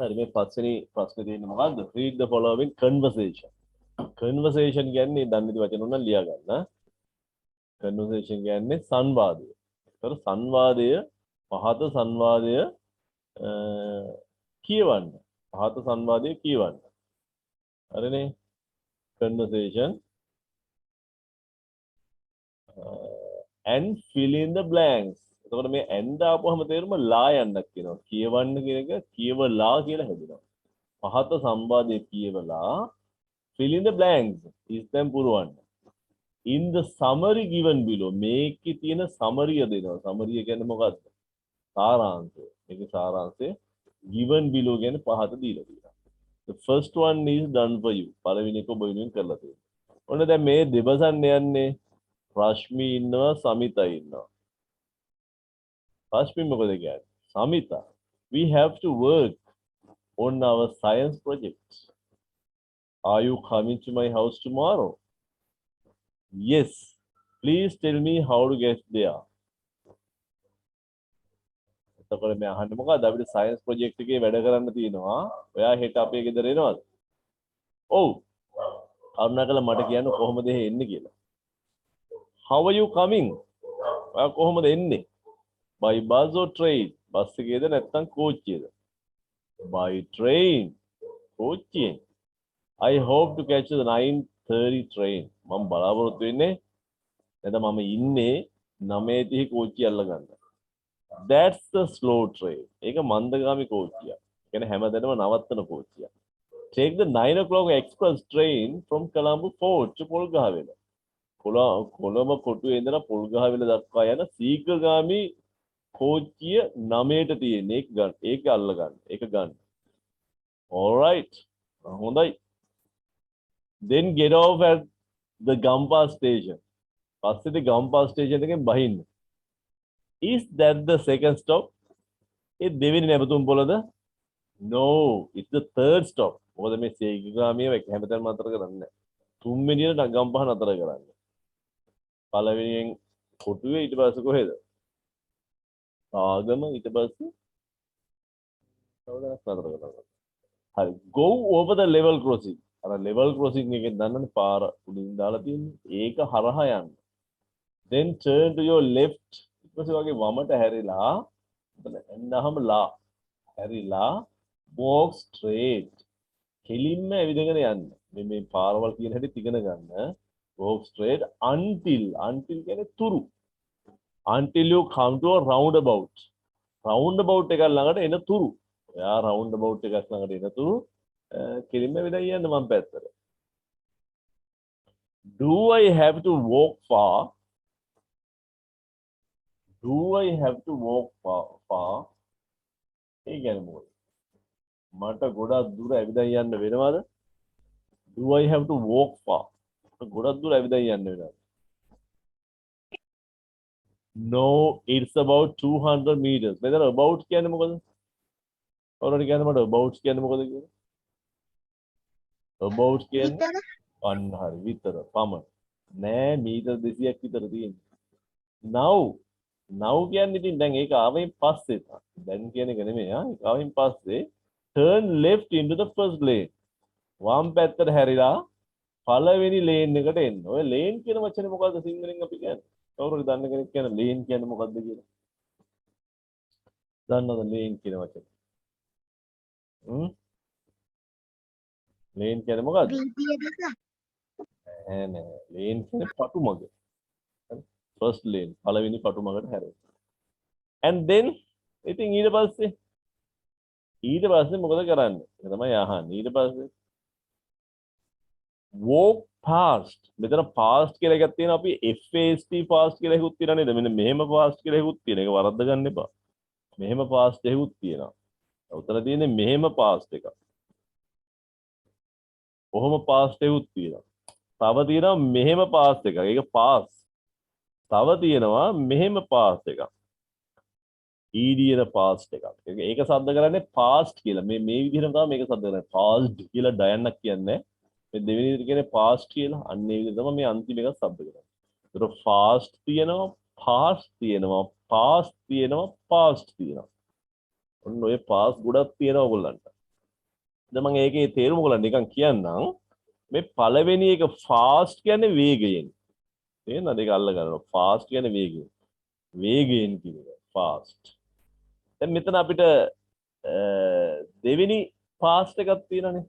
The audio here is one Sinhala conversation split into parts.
හරි මේ පස්වෙනි ප්‍රශ්නේ තියෙන්නේ මොකද්ද? Read the following conversation. Conversation කියන්නේ දන්නේ නැති වචන උනන් ලියා ගන්න. Conversation කියන්නේ සංවාදය. ඒතර සංවාදය පහත සංවාදය කියවන්න. පහත සංවාදය කියවන්න. හරිනේ? Conversation and fill in the blanks. එතකොට මේ and ආපුවම තේරුම ලා යන්නක් කියනවා. කියවන්න කියන එක කියවලා කියලා හැදෙනවා. පහත සංවාදයේ කියවලා fill in the blanks. ඉස්තෙන් පුරවන්න. In the summary given below මේකේ තියෙන summary දෙනවා. summary කියන්නේ මොකක්ද? සාරාංශය. මේකේ සාරාංශය given below කියන්නේ පහත දීලා තියෙනවා. The first one is done for you. පළවෙනි එක ඔබ වෙනුවෙන් කරලා තියෙනවා. ඔන්න දැන් මේ දෙබසන්න යන්නේ රශ්මි ඉන්නවා සමිතා ඉන්නවා. රශ්මි මොකද කියන්නේ? සමිතා. We have to work on our science project. Are you coming to my house tomorrow? Yes. Please tell me how to get there. එතකොට මේ අහන්නේ මොකද්ද? අපිට සයන්ස් ප්‍රොජෙක්ට් එකේ වැඩ කරන්න තියෙනවා. ඔයා හෙට අපේ ගෙදර එනවද? ඔව්. කරුණාකරලා මට කියන්න කොහොමද එන්නේ කියලා. How are you coming? ඔයා කොහොමද එන්නේ? By bus or train? Bus එකේද නැත්නම් කෝච්චියේද? By train. කෝච්චියෙන්. I hope to catch the 9:30 train. මම බලාපොරොත්තු වෙන්නේ නැත්නම් මම ඉන්නේ 9:30 කෝච්චිය අල්ල ගන්න. That's the slow train. ඒක මන්දගාමී කෝච්චියක්. කියන්නේ හැමදැනම නවත්තන කෝච්චියක්. Take the 9 o'clock express train from Colombo Fort to Polgahawela. Colombo කොටුවේ ඉඳලා පොල්ගහවෙල දක්වා යන සීඝ්‍රගාමී කෝච්චිය 9ට තියෙන එක ගන්න. ඒක අල්ල ගන්න. ඒක ගන්න. All right. හොඳයි. Then get off at the Gampa station. පස්සේ Gampa station එකෙන් බහින්න. Is that the second stop? ඒ දෙවෙනි නැවතුම් පොළද? No, it's the third stop. මොකද මේ සීඝ්‍රගාමීව හැමතැනම අතර කරන්නේ නැහැ. තුන්වෙනියට ගම්පහ නතර කරන්නේ. පළවෙනියෙන් කොටුවේ ඊට පස්සේ කොහෙද? ආගම ඊට පස්සේ කවදාවත් නතර කරනවා. හරි. Go over the level crossing. අර level crossing එකෙන් දන්නනේ පාර උඩින් දාලා තියෙන්නේ. ඒක හරහා යන්න. Then turn to your left. ඊට පස්සේ වගේ වමට හැරිලා එන්නහම ලා හැරිලා walk straight. කෙලින්ම ඇවිදගෙන යන්න. මේ පාරවල් කියන හැටි ඉගෙන ගන්න. Walk straight until කියන්නේ තුරු. Until you come to a roundabout. Roundabout එකක් ළඟට එන තුරු. එයා roundabout එකක් ළඟට එන තුරු කෙලින්ම ඇවිදගෙන යන්න මම පැත්තට. Do I have to walk far? Do I have to walk far? ඒ කියන්නේ මොකද? මට ගොඩක් දුර ඇවිදගෙන යන්න වෙනවද? Do I have to walk far? ගොඩක් දුර ඇවිදගෙන යන්න වෙනවද? No, it's about 200 meters. මෙතන about කියන්නේ මොකද? ඔයාලට කියන්නේ මට about කියන්නේ මොකද කියලා? About කියන්නේ අන්න හරි විතර පමණ. නෑ මීටර් 200ක් විතර තියෙන්නේ. Now කියන්නේ ඉතින් දැන් ඒක ආවෙන් පස්සේ තමයි. දැන් කියන එක නෙමෙයි ආ. ඒක ආවෙන් පස්සේ turn left into the first lane. වම් පැත්තට හැරිලා පළවෙනි ලේන් එකට එන්න. ඔය ලේන් කියන වචනේ මොකද්ද සිංහලෙන් අපි කියන්නේ? කවුරුද දන්න කෙනෙක් කියන ලේන් කියන්නේ මොකද්ද කියලා? දන්නවද ලේන් කියන වචනේ? ලේන් කියන්නේ මොකද්ද? නෑ ලේන් කියන්නේ පටුමග. first lane පළවෙනි පටුමගට හැරෙන්න. And then ඉතින් ඊට පස්සේ මොකද කරන්නේ? ඒක තමයි අහන්නේ. ඊට පස්සේ walk past. මෙතන past කියලා එකක් තියෙනවා. අපි fast past කියලා එකකුත් තියෙනවා නේද? මෙන්න මෙහෙම past කියලා එකකුත් තියෙනවා. ඒක වරද්ද ගන්න එපා. මෙහෙම past එකකුත් තියෙනවා. උතන තියෙන්නේ මෙහෙම past එකක්. කොහොම past එකකුත් තියෙනවා. තව තියෙනවා මෙහෙම past එකක්. ඒක past. තව තියෙනවා මෙහෙම past එකක්. ඊඩියන past එකක්. ඒක සද්ද කරන්නේ past කියලා. මේ විදිහටම තමයි මේක සද්ද කරන්නේ. past කියලා ඩයන්නක් කියන්නේ. මේ දෙවෙනි විදිහට කියන්නේ past කියලා. අන්න ඒ විදිහට තමයි මේ අන්තිම එක සද්ද කරන්නේ. ඒතර fast තියෙනවා, past තියෙනවා, past තියෙනවා, past තියෙනවා. ඔන්න ඔය past ගොඩක් තියෙනවා ඔයගොල්ලන්ට. දැන් මම ඒකේ තේරුම ඔයගොල්ලන්ට නිකන් කියන්නම්. මේ පළවෙනි එක ෆාස්ට් කියන්නේ වේගයෙන්. තේරෙනවද? ඒක අල්ල ගන්නවා. ෆාස්ට් කියන්නේ වේගයෙන්. වේගයෙන් කියන එක ෆාස්ට්. දැන් මෙතන අපිට දෙවෙනි ෆාස්ට් එකක් තියෙනනේ.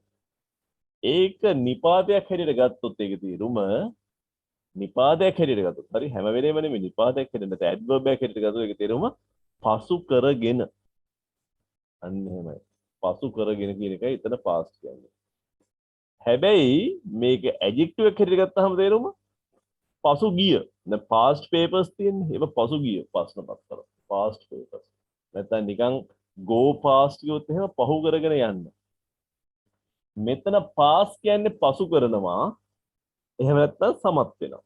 ඒක නිපාතයක් හැටියට ගත්තොත් ඒක තේරුම නිපාතයක් හැටියට ගත්තොත් හරි හැම වෙලේම නෙමෙයි නිපාතයක් හැටියට නැත්නම් ඇඩ්වර්බ් එකක් හැටියට ගත්තොත් ඒක තේරුම පසු කරගෙන අන්න එහෙමයි. පසු කරගෙන කියන එකයි එතන පාස්ට් කියන්නේ. හැබැයි මේක ඇඩ්ජෙක්ටිව් එකක් හැටියට ගත්තාම තේරුම පසු ගිය. දැන් පාස්ට් පේපර්ස් තියෙන්නේ. ඒක පසු ගිය ප්‍රශ්න පත්‍ර. Past papers. නැත්නම් නිකන් go past කියොත් එහෙම පහු කරගෙන යන්න. මෙතන පාස් කියන්නේ පසු කරනවා. එහෙම නැත්නම් සමත් වෙනවා.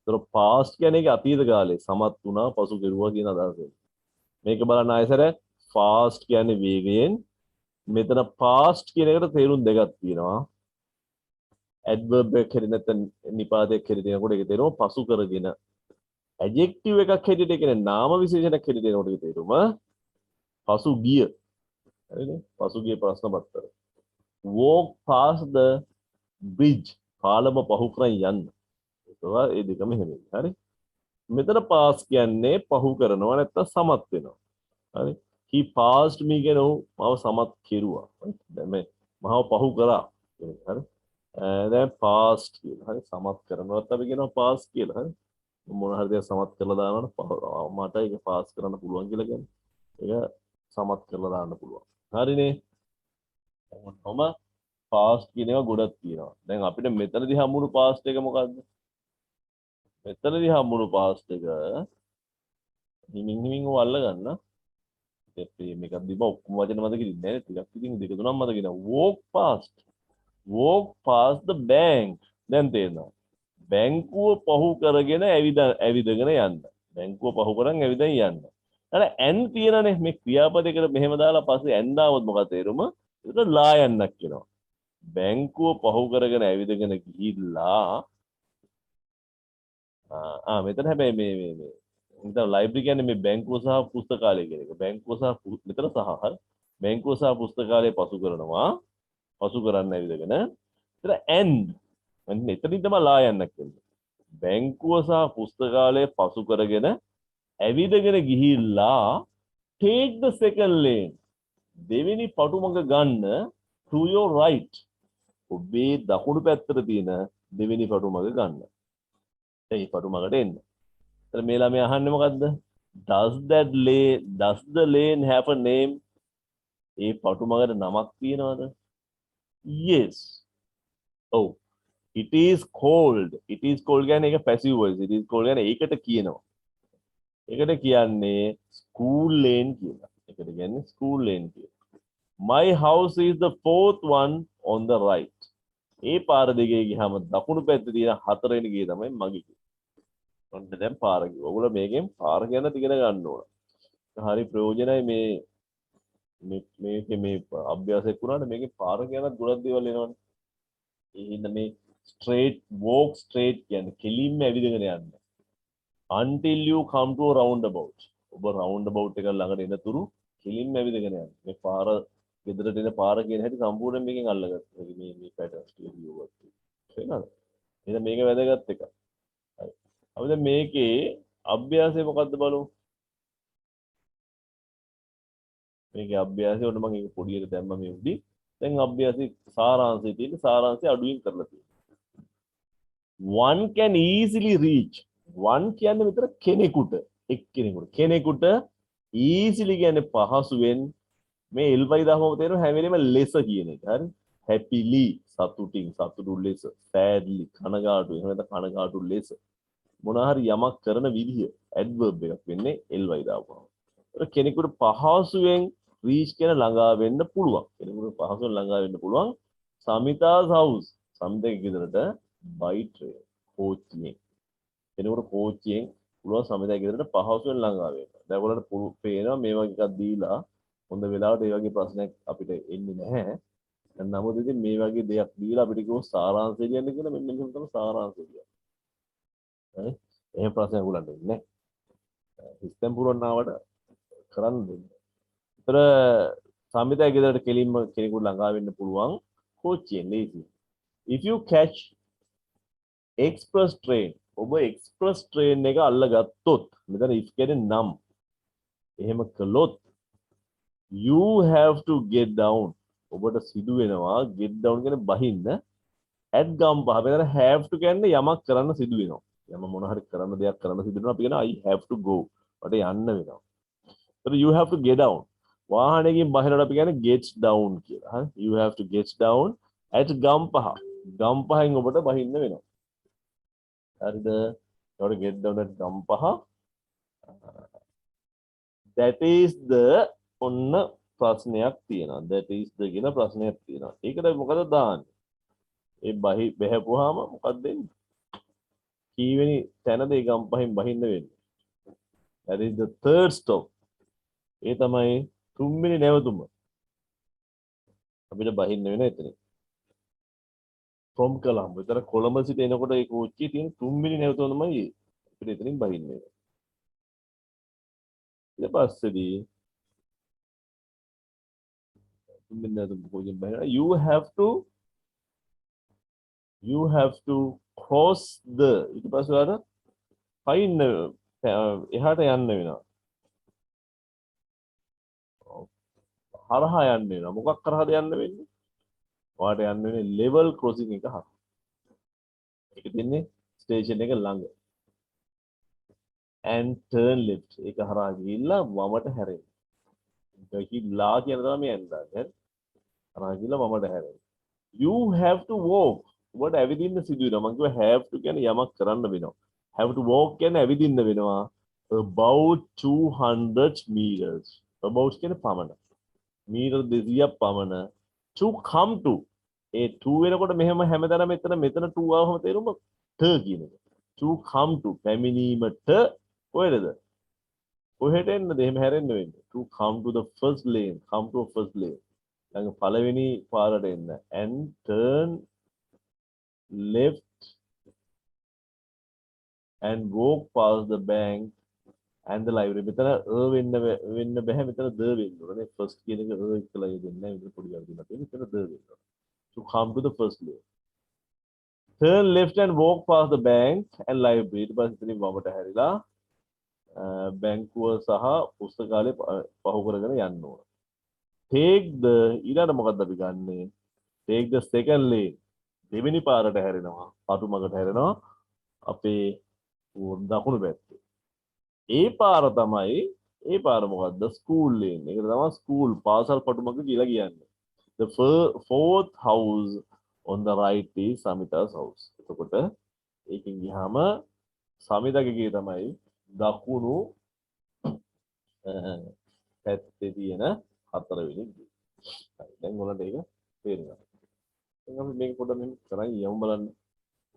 ඒතර පාස්ට් කියන්නේ ඒක අතීත කාලේ සමත් වුණා පසු කෙරුවා කියන අදහස. මේක බලන්න ආයසර ෆාස්ට් කියන්නේ වේගයෙන්. මෙතන පාස්ට් කියන එකට තේරුම් දෙකක් තියෙනවා. ඇඩ්වර්බ් එකක් හැටියට නැත්නම් නිපාතයක් හැටියට එනකොට ඒක තේරුම පසු කරගෙන. ඇඩ්ජෙක්ටිව් එකක් හැටියට කියන්නේ නාම විශේෂණයක් හැටියට එනකොට ඒක තේරුම පසු ගිය. හරිද? පසු ගිය ප්‍රශ්න පත්‍ර. walk past the bridge. පාලම පහු කරන් යන්න. ඒකවා ඒ දෙකම එහෙමයි. හරි? මෙතන පාස් කියන්නේ පහු කරනවා නැත්නම් සමත් වෙනවා. හරි? he passed me කියනෝ මම සමත් කෙරුවා. දැන් මේ මහව පහු කරා. හරි? දැන් පාස්ට් කියලා. හරි? සමත් කරනවත් අපි කියනවා පාස් කියලා. හරි? මොන හරි දෙයක් සමත් කරලා දානවනේ මට ඒක පාස් කරන්න පුළුවන් කියලා කියන්නේ. ඒක සමත් කරලා දාන්න පුළුවන්. හරිනේ? ඔන්නම පාස්ට් කියන ඒවා ගොඩක් තියෙනවා. දැන් අපිට මෙතනදී හම්බුණු පාස්ට් එක මොකද්ද? මෙතනදී හම්බුණු පාස්ට් එක හිමින් ඔය අල්ල ගන්න. මේකක් දීපුවා ඔක්කොම වචන මතක ඉන්නේ නැහැ. ටිකක් ඉතින් දෙක තුනක් මතක ඉන්නවා. walk past the bank. දැන් තේරෙනවා. බැංකුව පහු කරගෙන ඇවිදගෙන යන්න. බැංකුව පහු කරන් ඇවිදන් යන්න. අර ඇන් තියෙනනේ මේ ක්‍රියාපදයකට මෙහෙම දාලා පස්සේ ඇන් දාවොත් මොකද තේරුම? ඒක ලා යන්නක් කියනවා. බැංකුව පහු කරගෙන ඇවිදගෙන ගිහිල්ලා මෙතන හැබැයි මේ මෙතන ලයිබ්‍රරි කියන්නේ මේ බැංකුව සහ පුස්තකාලය කියන එක. බැංකුව සහ මෙතන සහ හරි. බැංකුව සහ පුස්තකාලය පසු කරනවා. පසු කරන්න ඇවිදගෙන. ඒතර end. අන්න එතනින් තමයි ලා යන්නක් කියන්නේ. බැංකුව සහ පුස්තකාලය පසු කරගෙන ඇවිදගෙන ගිහිල්ලා take the second lane. දෙවෙනි පටුමග ගන්න to your right. ඔබේ දකුණු පැත්තට තියෙන දෙවෙනි පටුමග ගන්න. ඒ පටුමගට එන්න. එතන මේ ළමයා අහන්නේ මොකද්ද? does the lane have a name? ඒ පටුමගට නමක් තියෙනවද? yes. ඔව්. it is called කියන්නේ ඒක passive voice. it is called කියන්නේ ඒකට කියනවා. ඒකට කියන්නේ school lane කියලා. ඒකට කියන්නේ school lane කියලා. my house is the fourth one on the right. ඒ පාර දෙකේ ගියාම දකුණු පැත්තේ තියෙන හතරවෙනි ගේ තමයි මගේ. ඔන්න දැන් පාර කිව්වා. ඔයගොල්ලෝ මේකෙන් පාර ගැන ඉගෙන ගන්න ඕන. හරි ප්‍රයෝජනයි මේකේ මේ අභ්‍යාසයක් වුණාට මේකේ පාර ගැන ගොඩක් දේවල් එනවනේ. ඒ හින්දා මේ walk straight කියන්නේ කෙලින්ම ඇවිදගෙන යන්න. until you come to a roundabout. ඔබ roundabout එක ළඟට එනතුරු කෙලින්ම ඇවිදගෙන යන්න. මේ පාර ගෙදරට එන පාර කියන හැටි සම්පූර්ණයෙන් මේකෙන් අල්ලගත්තා. මේ පැටර්න්ස් ටික ලියුවා. තේරෙනවද? එහෙනම් මේක වැදගත් එකක්. හරි. අපි දැන් මේකේ අභ්‍යාසය මොකද්ද බලමු. මේකේ අභ්‍යාසය උඩ මම ඒක පොඩියට දැම්මා මේ උඩින්. දැන් අභ්‍යාසයේ සාරාංශය තියෙන්නේ සාරාංශය අඩුවෙන් කරලා තියෙනවා. one can easily reach. one කියන්නේ විතර කෙනෙකුට කෙනෙකුට easily කියන්නේ පහසුවෙන් මේ එල්වයි දාමම තේරෙන හැම වෙලෙම less කියන එක. හරි? happily සතුටු less, sadly කනගාටු එහෙම නැත්නම් කනගාටු less මොන හරි යමක් කරන විදිය adverb එකක් වෙන්නේ ly දාපුවම. ඒක කෙනෙකුට පහසුවෙන් reach කියන ළඟා වෙන්න පුළුවන්. කෙනෙකුට පහසුවෙන් ළඟා වෙන්න පුළුවන්. Samita's house. සමිතගේ ගෙදරට by train. කෝච්චියෙන්. කෙනෙකුට කෝච්චියෙන් පුළුවන් සමිතගේ ගෙදරට පහසුවෙන් ළඟා වෙන්න. දැන් ඔයගොල්ලන්ට පේනවා මේ වගේ එකක් දීලා හොඳ වෙලාවට මේ වගේ ප්‍රශ්නයක් අපිට එන්නේ නැහැ. නමුත් ඉතින් මේ වගේ දෙයක් දීලා අපිට කිව්ව සාරාංශය කියන්න කියලා මෙන්න මෙහෙම තමයි සාරාංශය කියන්නේ. හරි? එහෙම ප්‍රශ්නයක් උලන්න ඉන්නේ නැහැ. සිස්ටම් පුරවන්නවට කරන්න දෙන්න. ඒතර සමිතයි ගෙදරට කෙලින්ම කෙනෙකුට ළඟා වෙන්න පුළුවන් කෝච්චියෙන් ලේසි. If you catch express train ඔබ express train එක අල්ලගත්තොත් මෙතන if කියන්නේ නම් එහෙම කළොත් you have to get down ඔබට සිදු වෙනවා get down කියන්නේ බහින්න at ගම්පහ මෙතන have to කියන්නේ යමක් කරන්න සිදු වෙනවා යම මොන හරි කරන්න දෙයක් කරන්න සිදු වෙනවා අපි කියනවා I have to go ඔබට යන්න වෙනවා so you have to get down වාහනයකින් බහිනකොට අපි කියන්නේ gets down කියලා හරි you have to get down at Gampaha ගම්පහෙන් ඔබට බහින්න වෙනවා හරිද ඔබට get down at Gampaha that is the ඔන්න ප්‍රශ්නයක් තියෙනවා that is the කියන ප්‍රශ්නයක් තියෙනවා ඒකට මොකද දාන්නේ ඒ බහැපුවාම මොකක්ද වෙන්නේ කීවෙනි තැනද ඒ ගම්පහෙන් බහින්න වෙන්නේ that is the third stop ඒ තමයි තුන්වෙනි නැවතුම අපිට බහින්න වෙන එතනින් from Colombo විතර කොළඹ සිට එනකොට ඒ කෝච්චියේ තියෙන තුන්වෙනි නැවතුම තමයි අපිට එතනින් බහින්න වෙන්නේ ඊට පස්සේදී තුන්වෙනි නැවතුම කෝච්චියෙන් බහිනවා you have to cross the ඊට පස්සේ ආර පයින්න එහාට යන්න වෙනවා හරහා යන්න වෙනවා මොකක් කරහද යන්න වෙන්නේ ඔයාට යන්න වෙන්නේ level crossing එක හරහා ඒක තියන්නේ ස්ටේෂන් එක ළඟ and turn left ඒක හරහා ගිහිල්ලා වමට හැරෙන්න ගිහිල්ලා කියන තමයි යන්නේ හරහා ගිහිල්ලා වමට හැරෙන්න you have to walk ඔබට ඇවිදින්න සිදු වෙනවා මම කිව්වා have to කියන්නේ යමක් කරන්න වෙනවා have to walk කියන්නේ ඇවිදින්න වෙනවා about 200 meters about කියන්නේ පමණ මීටර් 200ක් පමණ to come to ඒ 2 වෙනකොට මෙහෙම හැමදාම මෙතන 2 ආවම තේරුම ත කියන එක to come to පැමිණීමට කොහෙද කොහෙට එන්නද එහෙම හැරෙන්න වෙන්නේ to come to the first lane come to a first lane ළඟ පළවෙනි පාරට එන්න and turn left and walk past the bank and the library මෙතන වෙන්න බෑ මෙතන ද වෙන්න ඕනේ first කියන එක එක්කලා දෙන්නේ නැහැ මෙතන පොඩි වැඩක් දෙන්න තියෙනවා මෙතන ද වෙන්න ඕනේ to come to the first lane turn left and walk past the bank and library ඊට පස්සේ ඉතින් වමට හැරිලා බැංකුව සහ පුස්තකාලය පහු කරගෙන යන්න ඕන take the ඊළඟට මොකද්ද අපි ගන්නෙ take the second lane දෙවෙනි පාරට හැරෙනවා පතුමකට හැරෙනවා අපේ දකුණු පැත්තේ ඒ පාර මොකද්ද ස්කූල් ලේන් ඒක තමයි ස්කූල් පාසල් පටුමක කියලා කියන්නේ the fourth house on the right is Samita's house එතකොට ඒකෙන් ගියාම සමිතගේ තමයි දකුණු පැත්තේ තියෙන හතරවෙනි ගේ හරි දැන් ඔයාලට ඒක තේරෙනවා දැන් අපි මේක පොඩ්ඩක් මෙහෙම කරන් යමු බලන්න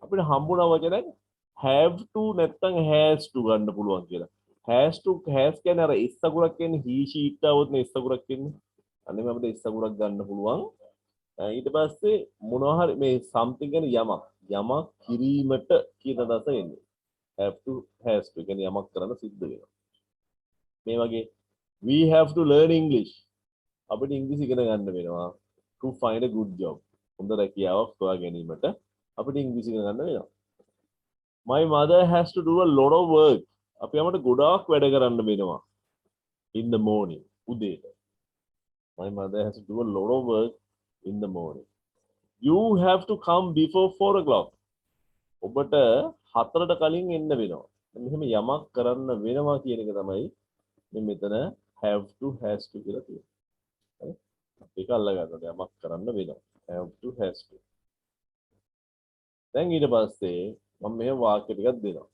අපිට හම්බුණා වචනයක් have to නැත්නම් has to ගන්න පුළුවන් කියලා has කියන්නේ අර is අකුරක් කියන්නේ he she it આવොත් නේ is අකුරක් කියන්නේ අනේ මම අපිට is අකුරක් ගන්න පුළුවන් ඊට පස්සේ මොනවා හරි මේ something කියන්නේ යමක් කිරීමට කියන අදහස එන්නේ have to has to කියන්නේ යමක් කරන්න සිද්ධ වෙනවා මේ වගේ we have to learn English අපිට ඉංග්‍රීසි ඉගෙන ගන්න වෙනවා to find a good job හොඳ රැකියාවක් සොයා ගැනීමට අපිට ඉංග්‍රීසි ඉගෙන ගන්න වෙනවා my mother has to do a lot of work අපි අපිට ගොඩාක් වැඩ කරන්න වෙනවා in the morning උදේට my mother has to do a lot of work in the morning you have to come before 4 o'clock ඔබට 4ට කලින් එන්න වෙනවා මෙහෙම යමක් කරන්න වෙනවා කියන එක තමයි මෙතන have to has to කියලා තියෙන්නේ හරි ඒක අල්ල ගන්නවා යමක් කරන්න වෙනවා have to has to දැන් ඊට පස්සේ මම මේ වාක්‍ය ටිකක් දෙනවා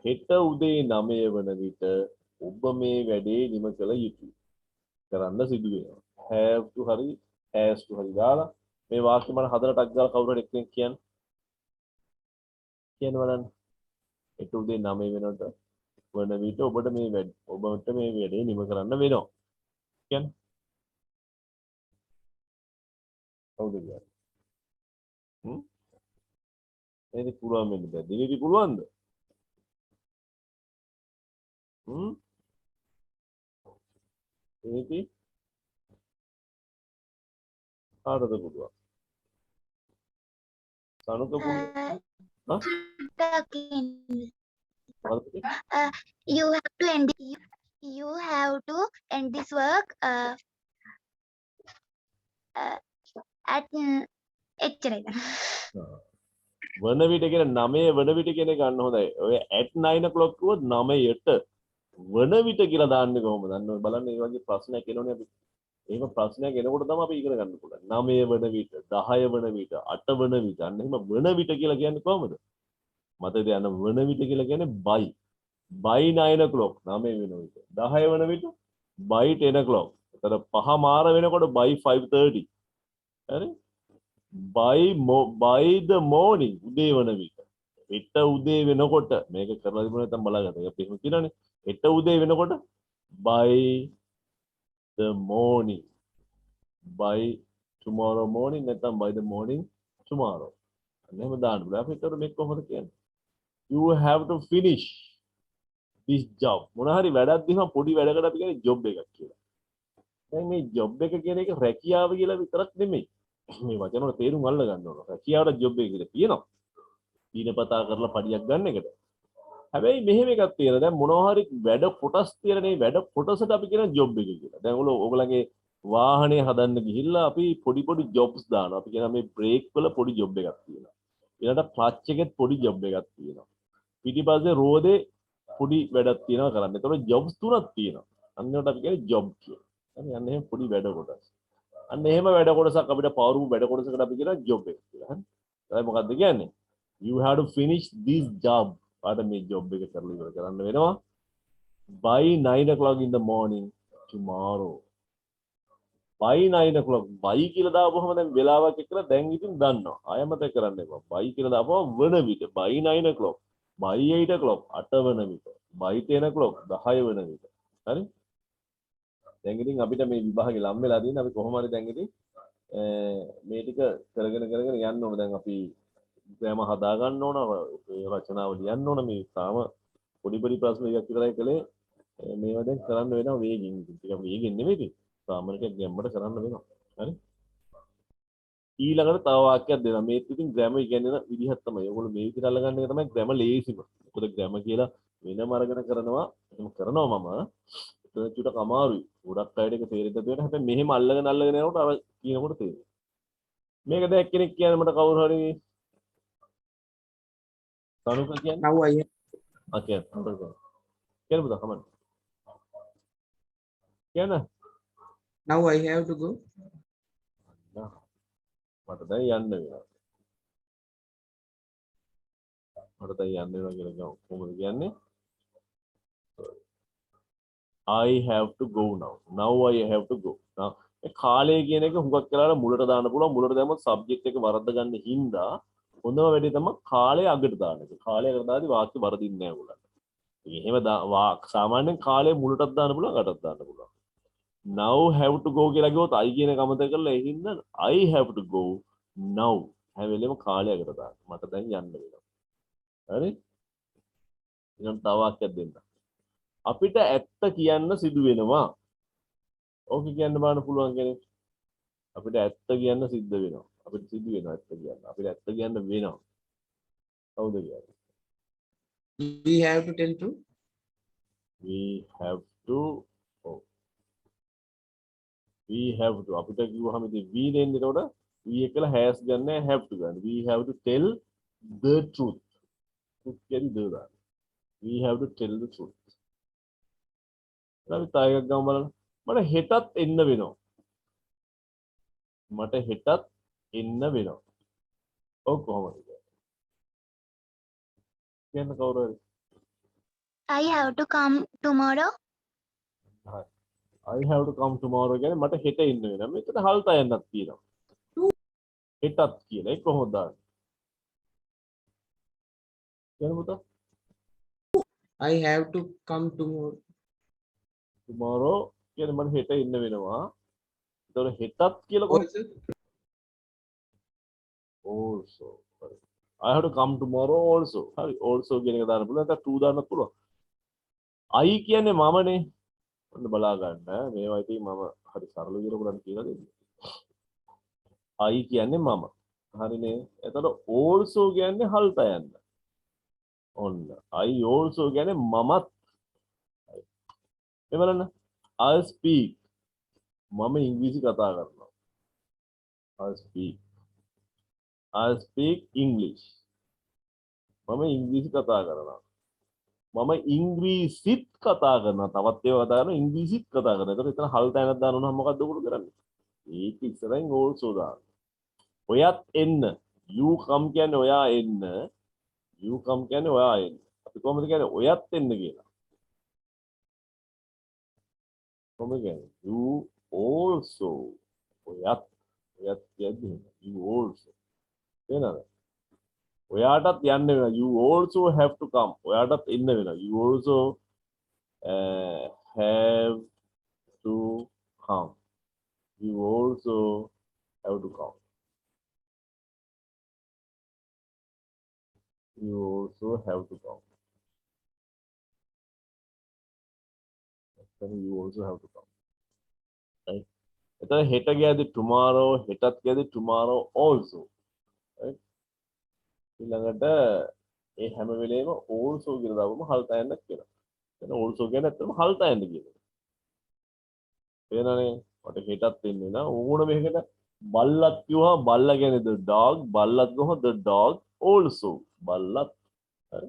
හෙට උදේ 9 වන විට ඔබ මේ වැඩේ නිම කළ යුතුයි කරන්න සිදු වෙනවා have to හරි has to හරි දාලා මේ වාක්‍ය මම හදලා ටක් ගාලා කවුරු හරි එක්කෙනෙක් කියන්න බලන්න හෙට උදේ 9 වෙනකොට වන විට ඔබට මේ වැඩේ නිම කරන්න වෙනවා කියන්නේ කවුද කියන්නේ ඒක පුළුවන් වෙන්න බෑ දිනෙදි පුළුවන්ද දිනෙදි කාටද පුළුවන්? සනුක පුළුවන්. හා? You have to end you have to end this work at එච්චරයි. වන විට කියන 9 වන විට කියන එක ගන්න හොඳයි. ඔය at 9 o'clock කිව්වොත් 9ට වන විට කියලා දාන්නේ කොහොමද? අන්න ඔය බලන්න මේ වගේ ප්‍රශ්නයක් එනෝනේ අපි. එහෙම ප්‍රශ්නයක් එනකොට තමයි අපි ඉගෙන ගන්න පුළුවන්. 9 වන විට, 10 වන විට, 8 වන විට. අන්න එහෙම වන විට කියලා කියන්නේ කොහොමද? මතකද යන වන විට කියලා කියන්නේ by 9 o'clock 9 වෙන විට. 10 වන විට by 10 o'clock. එතන පහ මාර වෙනකොට by 5:30. හරි? by the morning උදේ වන විට. හෙට උදේ වෙනකොට මේක කරලා තිබුණ නැත්නම් බලාගන්න. ඒක එහෙම කියනනේ. හෙට උදේ වෙනකොට by the morning. by tomorrow morning නැත්නම් by the morning tomorrow. එහෙම දාන්න පුළුවන්. අපි ඒතකොට මේක කොහොමද කියන්නේ? You have to finish this job. මොන හරි වැඩක් දිහා පොඩි වැඩකට අපි කියන්නේ job එකක් කියලා. දැන් මේ job එක කියන එක රැකියාව කියලා විතරක් නෙමෙයි. මේ වචන වල තේරුම් අල්ල ගන්න ඕන. රැකියාවට job එක කියලා කියනවා. දිනපතා කරලා පඩියක් ගන්න එකට. හැබැයි මෙහෙම එකක් තියෙනවා. දැන් මොනවා හරි වැඩ කොටස් තියෙන මේ වැඩ කොටසට අපි කියන job එක කියලා. දැන් ඔයගොල්ලන්ගේ වාහනේ හදන්න ගිහිල්ලා අපි පොඩි jobs දානවා. අපි කියන මේ brake වල පොඩි job එකක් තියෙනවා. ඊළඟට clutch එකෙත් පොඩි job එකක් තියෙනවා. පිටිපස්සේ රෝදේ පොඩි වැඩක් තියෙනවා කරන්න. ඒතකොට jobs තුනක් තියෙනවා. අන්න ඒකට අපි කියන්නේ job කියලා. හරි අන්න එහෙම පොඩි වැඩ කොටස්. අන්න එහෙම වැඩ කොටසක් අපිට පවරු වැඩ කොටසකට අපි කියනවා job එක කියලා. හරි. ඒයි මොකද්ද කියන්නේ? You have to finish this job. පාඩ මේ job එක කරලා ඉවර කරන්න වෙනවා. By 9 o'clock in the morning tomorrow. By 9 o'clock. By කියලා දාපුවම දැන් වෙලාවක් එක්කලා දැන් ඉතින් දන්නවා. ආයෙ මතක කරන්න එපා. By කියලා දාපුවම වන විට. By 9 o'clock. By 8 o'clock. 8 වන විට. By 10 o'clock. 10 වන විට. හරි? දැන් ඉතින් අපිට මේ විභාගේ ලම් වෙලා තියෙන අපි කොහොම හරි දැන් ඉතින් මේ ටික කරගෙන යන්න ඕන. දැන් අපි ග්‍රෑම හදා ගන්න ඕන, රචනාව ලියන්න ඕන. මේ තාම පොඩි ප්‍රශ්න ටිකක් විතරයි කළේ. මේවා දැන් කරන්න වෙනවා වේගින්. ටිකක් වේගින් නෙමෙයි. සාමාන්‍යයෙන් ගැම්මට කරන්න වෙනවා. හරි? ඊළඟට තව වාක්‍යයක් දෙනවා. මේත් ඉතින් ග්‍රෑමර් ඉගෙනන විදිහක් තමයි. ඔයගොල්ලෝ මේ විදිහට අල්ලගන්න එක තමයි ග්‍රෑමර් ලේසිම. මොකද ග්‍රෑමර් කියලා වෙනම අරගෙන කරනවා. එහෙම කරනවා මම. ඒක චුට්ටක් අමාරුයි. ගොඩක් අයට ඒක තේරෙන්න දෙන්න. හැබැයි මෙහෙම අල්ලගෙන යනකොට අර කියනකොට තේරෙනවා. මේක දැන් එක්කෙනෙක් කියන්නේ මට කවුරු හරි සනුක කියන්නේ Now I okay හොඳයි. කියන්න බුදා කමන්න. කියන්න. now I have to go. මට දැන් යන්න වෙනවා. මට දැන් යන්න වෙනවා කියලා කොහොමද කියන්නේ? I have to go now. Now I have to go. Now මේ කාලය කියන එක හුඟක් වෙලාවට මුලට දාන්න පුළුවන්. මුලට දැම්මොත් subject එක වරද්ද ගන්න හින්දා හොඳම වැඩේ තමයි කාලය අගට දාන එක. කාලය අගට දාද්දි වාක්‍ය වරදින්නේ නැහැ උගලන්ට. එහෙම සාමාන්‍යයෙන් කාලය මුලටත් දාන්න පුළුවන් අගටත් දාන්න පුළුවන්. Now have to go කියලා කිව්වොත් I කියන එක අමතක කරලා ඒ හින්දා I have to go now. හැම වෙලේම කාලය අගට දාන්න. මට දැන් යන්න වෙනවා. හරි? ඊනම් තව වාක්‍යයක් දෙන්න. අපිට ඇත්ත කියන්න සිදු වෙනවා. ඕක කියන්න බලන්න පුළුවන් කෙනෙක්. අපිට ඇත්ත කියන්න සිද්ධ වෙනවා. අපිට සිදු වෙනවා ඇත්ත කියන්න. අපිට ඇත්ත කියන්න වෙනවා. කවුද කියන්නේ? We have to tell to. We have to. Oh. We have to. අපිට කිව්වහම ඉතින් we දෙන්නේ එතකොට we එකලා has ගන්න have to ගන්න. We have to tell the truth. truth කියන්නේ දෙවදාන. We have to tell the truth. අපි තායයක් ගමු බලන්න. මට හෙටත් එන්න වෙනවා. මට හෙටත් එන්න වෙනවා. ඔව් කොහොමද? කියන්න කවුරු හරි. I have to come tomorrow. හරි. I have to come tomorrow කියන්නේ මට හෙට එන්න වෙනවා. මේකට හල් තයන්නක් තියෙනවා. හෙටත් කියලා. ඒක කොහොමද දාන්නේ? කියන්න පුතා. I have to come tomorrow. tomorrow කියන්නේ මට හෙට එන්න වෙනවා. ඒතකොට හෙටත් කියලා කොහොමද? also. හරි. I have to come tomorrow also. හරි. also කියන එක දාන්න පුළුවන්. නැත්නම් to දාන්න පුළුවන්. I කියන්නේ මමනේ. ඔන්න බලා ගන්න. මේවා ඉතින් මම හරි සරල විදිහට ඔයගොල්ලන්ට කියලා දෙන්නේ. I කියන්නේ මම. හරිනේ. එතකොට also කියන්නේ හල්ත යන්න. ඔන්න. I also කියන්නේ මමත්. මේ බලන්න. I speak. මම ඉංග්‍රීසි කතා කරනවා. I speak. I speak English. මම ඉංග්‍රීසි කතා කරනවා. මම ඉංග්‍රීසිත් කතා කරනවා. තවත් ඒවා කතා කරනවා ඉංග්‍රීසිත් කතා කරනවා. එතකොට එතන හල්ත යනක් දානවා නම් මොකක්ද උගුරු කරන්නේ? ඒක ඉස්සරහින් also දාන්න. ඔයත් එන්න. you come කියන්නේ ඔයා එන්න. you come කියන්නේ ඔයා එන්න. අපි කොහොමද කියන්නේ ඔයත් එන්න කියලා. කොහොමද කියන්නේ? you also. ඔයත් කියන්නේ you also. එනද? ඔයාටත් යන්න වෙනවා. you also have to come. ඔයාටත් එන්න වෙනවා. you also have to come. You also have to come. You also have to come. Then you also have to come. Right? එතන හෙට ගියද tomorrow, හෙටත් ගියද tomorrow also. Right? ඊළඟට ඒ හැම වෙලේම also කියලා දාපුවම හල්ත යන්න කියලා. එතන also කියන්නේ ඇත්තටම හල්ත යන්න කියනවා. තේරෙනවනේ? මට හෙටත් එන්නේ නා ඕන මේකට බල්ලත් කිව්වා බල්ලා කියන්නේ the dog, බල්ලත් ගොම the dog also. බල්ලත් හරි.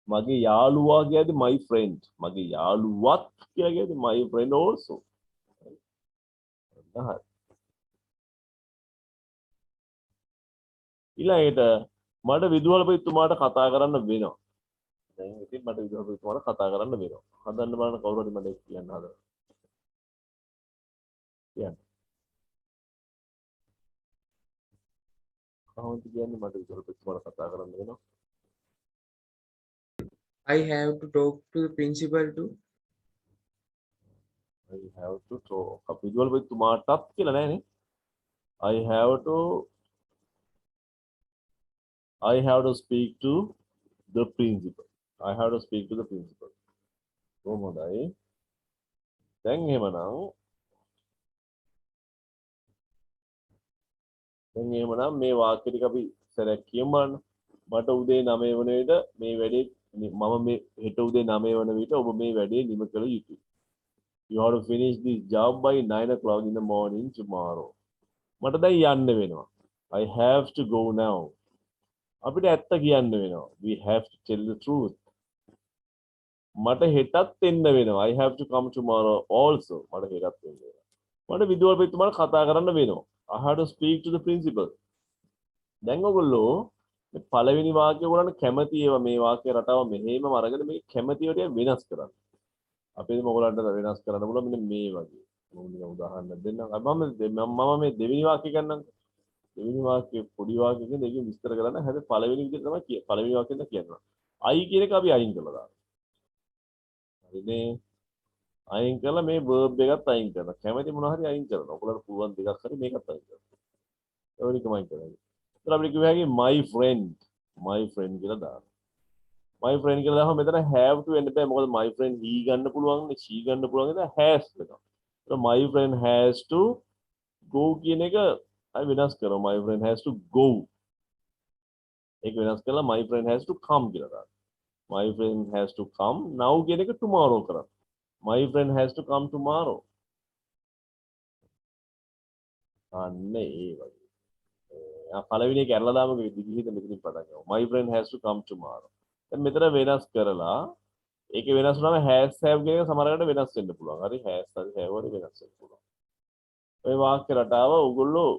මගේ යාළුවා කියද්දි my friend. මගේ යාළුවත් කියලා කියද්දි my friend also. හරි. ඊළඟට මට විදුහල්පතිතුමාට කතා කරන්න වෙනවා. දැන් ඉතින් මට විදුහල්පතිතුමාට කතා කරන්න වෙනවා. හදන්න බලන්න කවුරු හරි මට කියන්න හදලා. කියන්න. කොහොමද කියන්නේ මට විදුහල්පතිතුමාට කතා කරන්න වෙනවා? I have to talk to the principal too. I have to talk. අපි විදුහල්පතිතුමාටත් කියලා නෑනේ. I have to speak to the principal. I have to speak to the principal. කොහොමදයි? දැන් එහෙමනම් මේ වාක්‍ය ටික අපි ඉස්සරහ කියමු බලන්න. මට උදේ 9 වන විට මේ වැඩේ මම මේ හෙට උදේ 9 වන විට ඔබ මේ වැඩේ නිම කළ යුතුයි. You have to finish this job by 9 o'clock in the morning tomorrow. මට දැන් යන්න වෙනවා. I have to go now. අපිට ඇත්ත කියන්න වෙනවා. We have to tell the truth. මට හෙටත් එන්න වෙනවා. I have to come tomorrow also. මට හෙටත් එන්න වෙනවා. මට විදුහල්පතිතුමාට කතා කරන්න වෙනවා. I have to speak to the principal. දැන් ඔයගොල්ලෝ මේ පළවෙනි වාක්‍ය ඔයගොල්ලන්ට කැමති ඒවා මේ වාක්‍ය රටාව මෙහෙම අරගෙන මේ කැමති ඒවා වෙනස් කරන්න. අපි ඔයගොල්ලන්ට වෙනස් කරන්න පුළුවන් මෙන්න මේ වගේ. මම උදාහරණයක් දෙන්නම්. මම මේ දෙවෙනි වාක්‍ය ගන්නම්. දෙවෙනි වාක්‍ය පොඩි වාක්‍යකින් දෙකකින් විස්තර කරන්න. හැබැයි පළවෙනි විදිහට තමයි පළවෙනි වාක්‍යෙන් කියනවා. I කියන එක අපි අයින් කළා දාන්න. හරිනේ. අයින් කළා මේ verb එකත් අයින් කරනවා. කැමති මොනවා හරි අයින් කරනවා. ඔයගොල්ලන්ට පුළුවන් දෙකක් හරි මේකත් අයින් කරනවා. ඒ වගේ තමයි කරන්නේ. ඒතර අපිට කිව්ව හැකි my friend කියලා දාන්න. my friend කියලා දාහම මෙතන have to එන්න බෑ. මොකද my friend he ගන්න පුළුවන් නේ, she ගන්න පුළුවන් නේ, has වෙනවා. ඒතර my friend has to go කියන එක I වෙනස් කරනවා. My friend has to go. ඒක වෙනස් කරලා my friend has to come කියලා දාන්න. My friend has to come now කියන එක tomorrow කරා. My friend has to come tomorrow. අන්න ඒ වගේ. පළවෙනි එක ඇරලා දාමු දිගින් මෙතනින් පටන් ගමු. My friend has to come tomorrow. දැන් මෙතන වෙනස් කරලා ඒකේ වෙනස් වුණාම has have කියන එක සමහරකට වෙනස් වෙන්න පුළුවන්. හරි has හරි have හරි වෙනස් වෙන්න පුළුවන්. ඔය වාක්‍ය රටාව ඔයගොල්ලෝ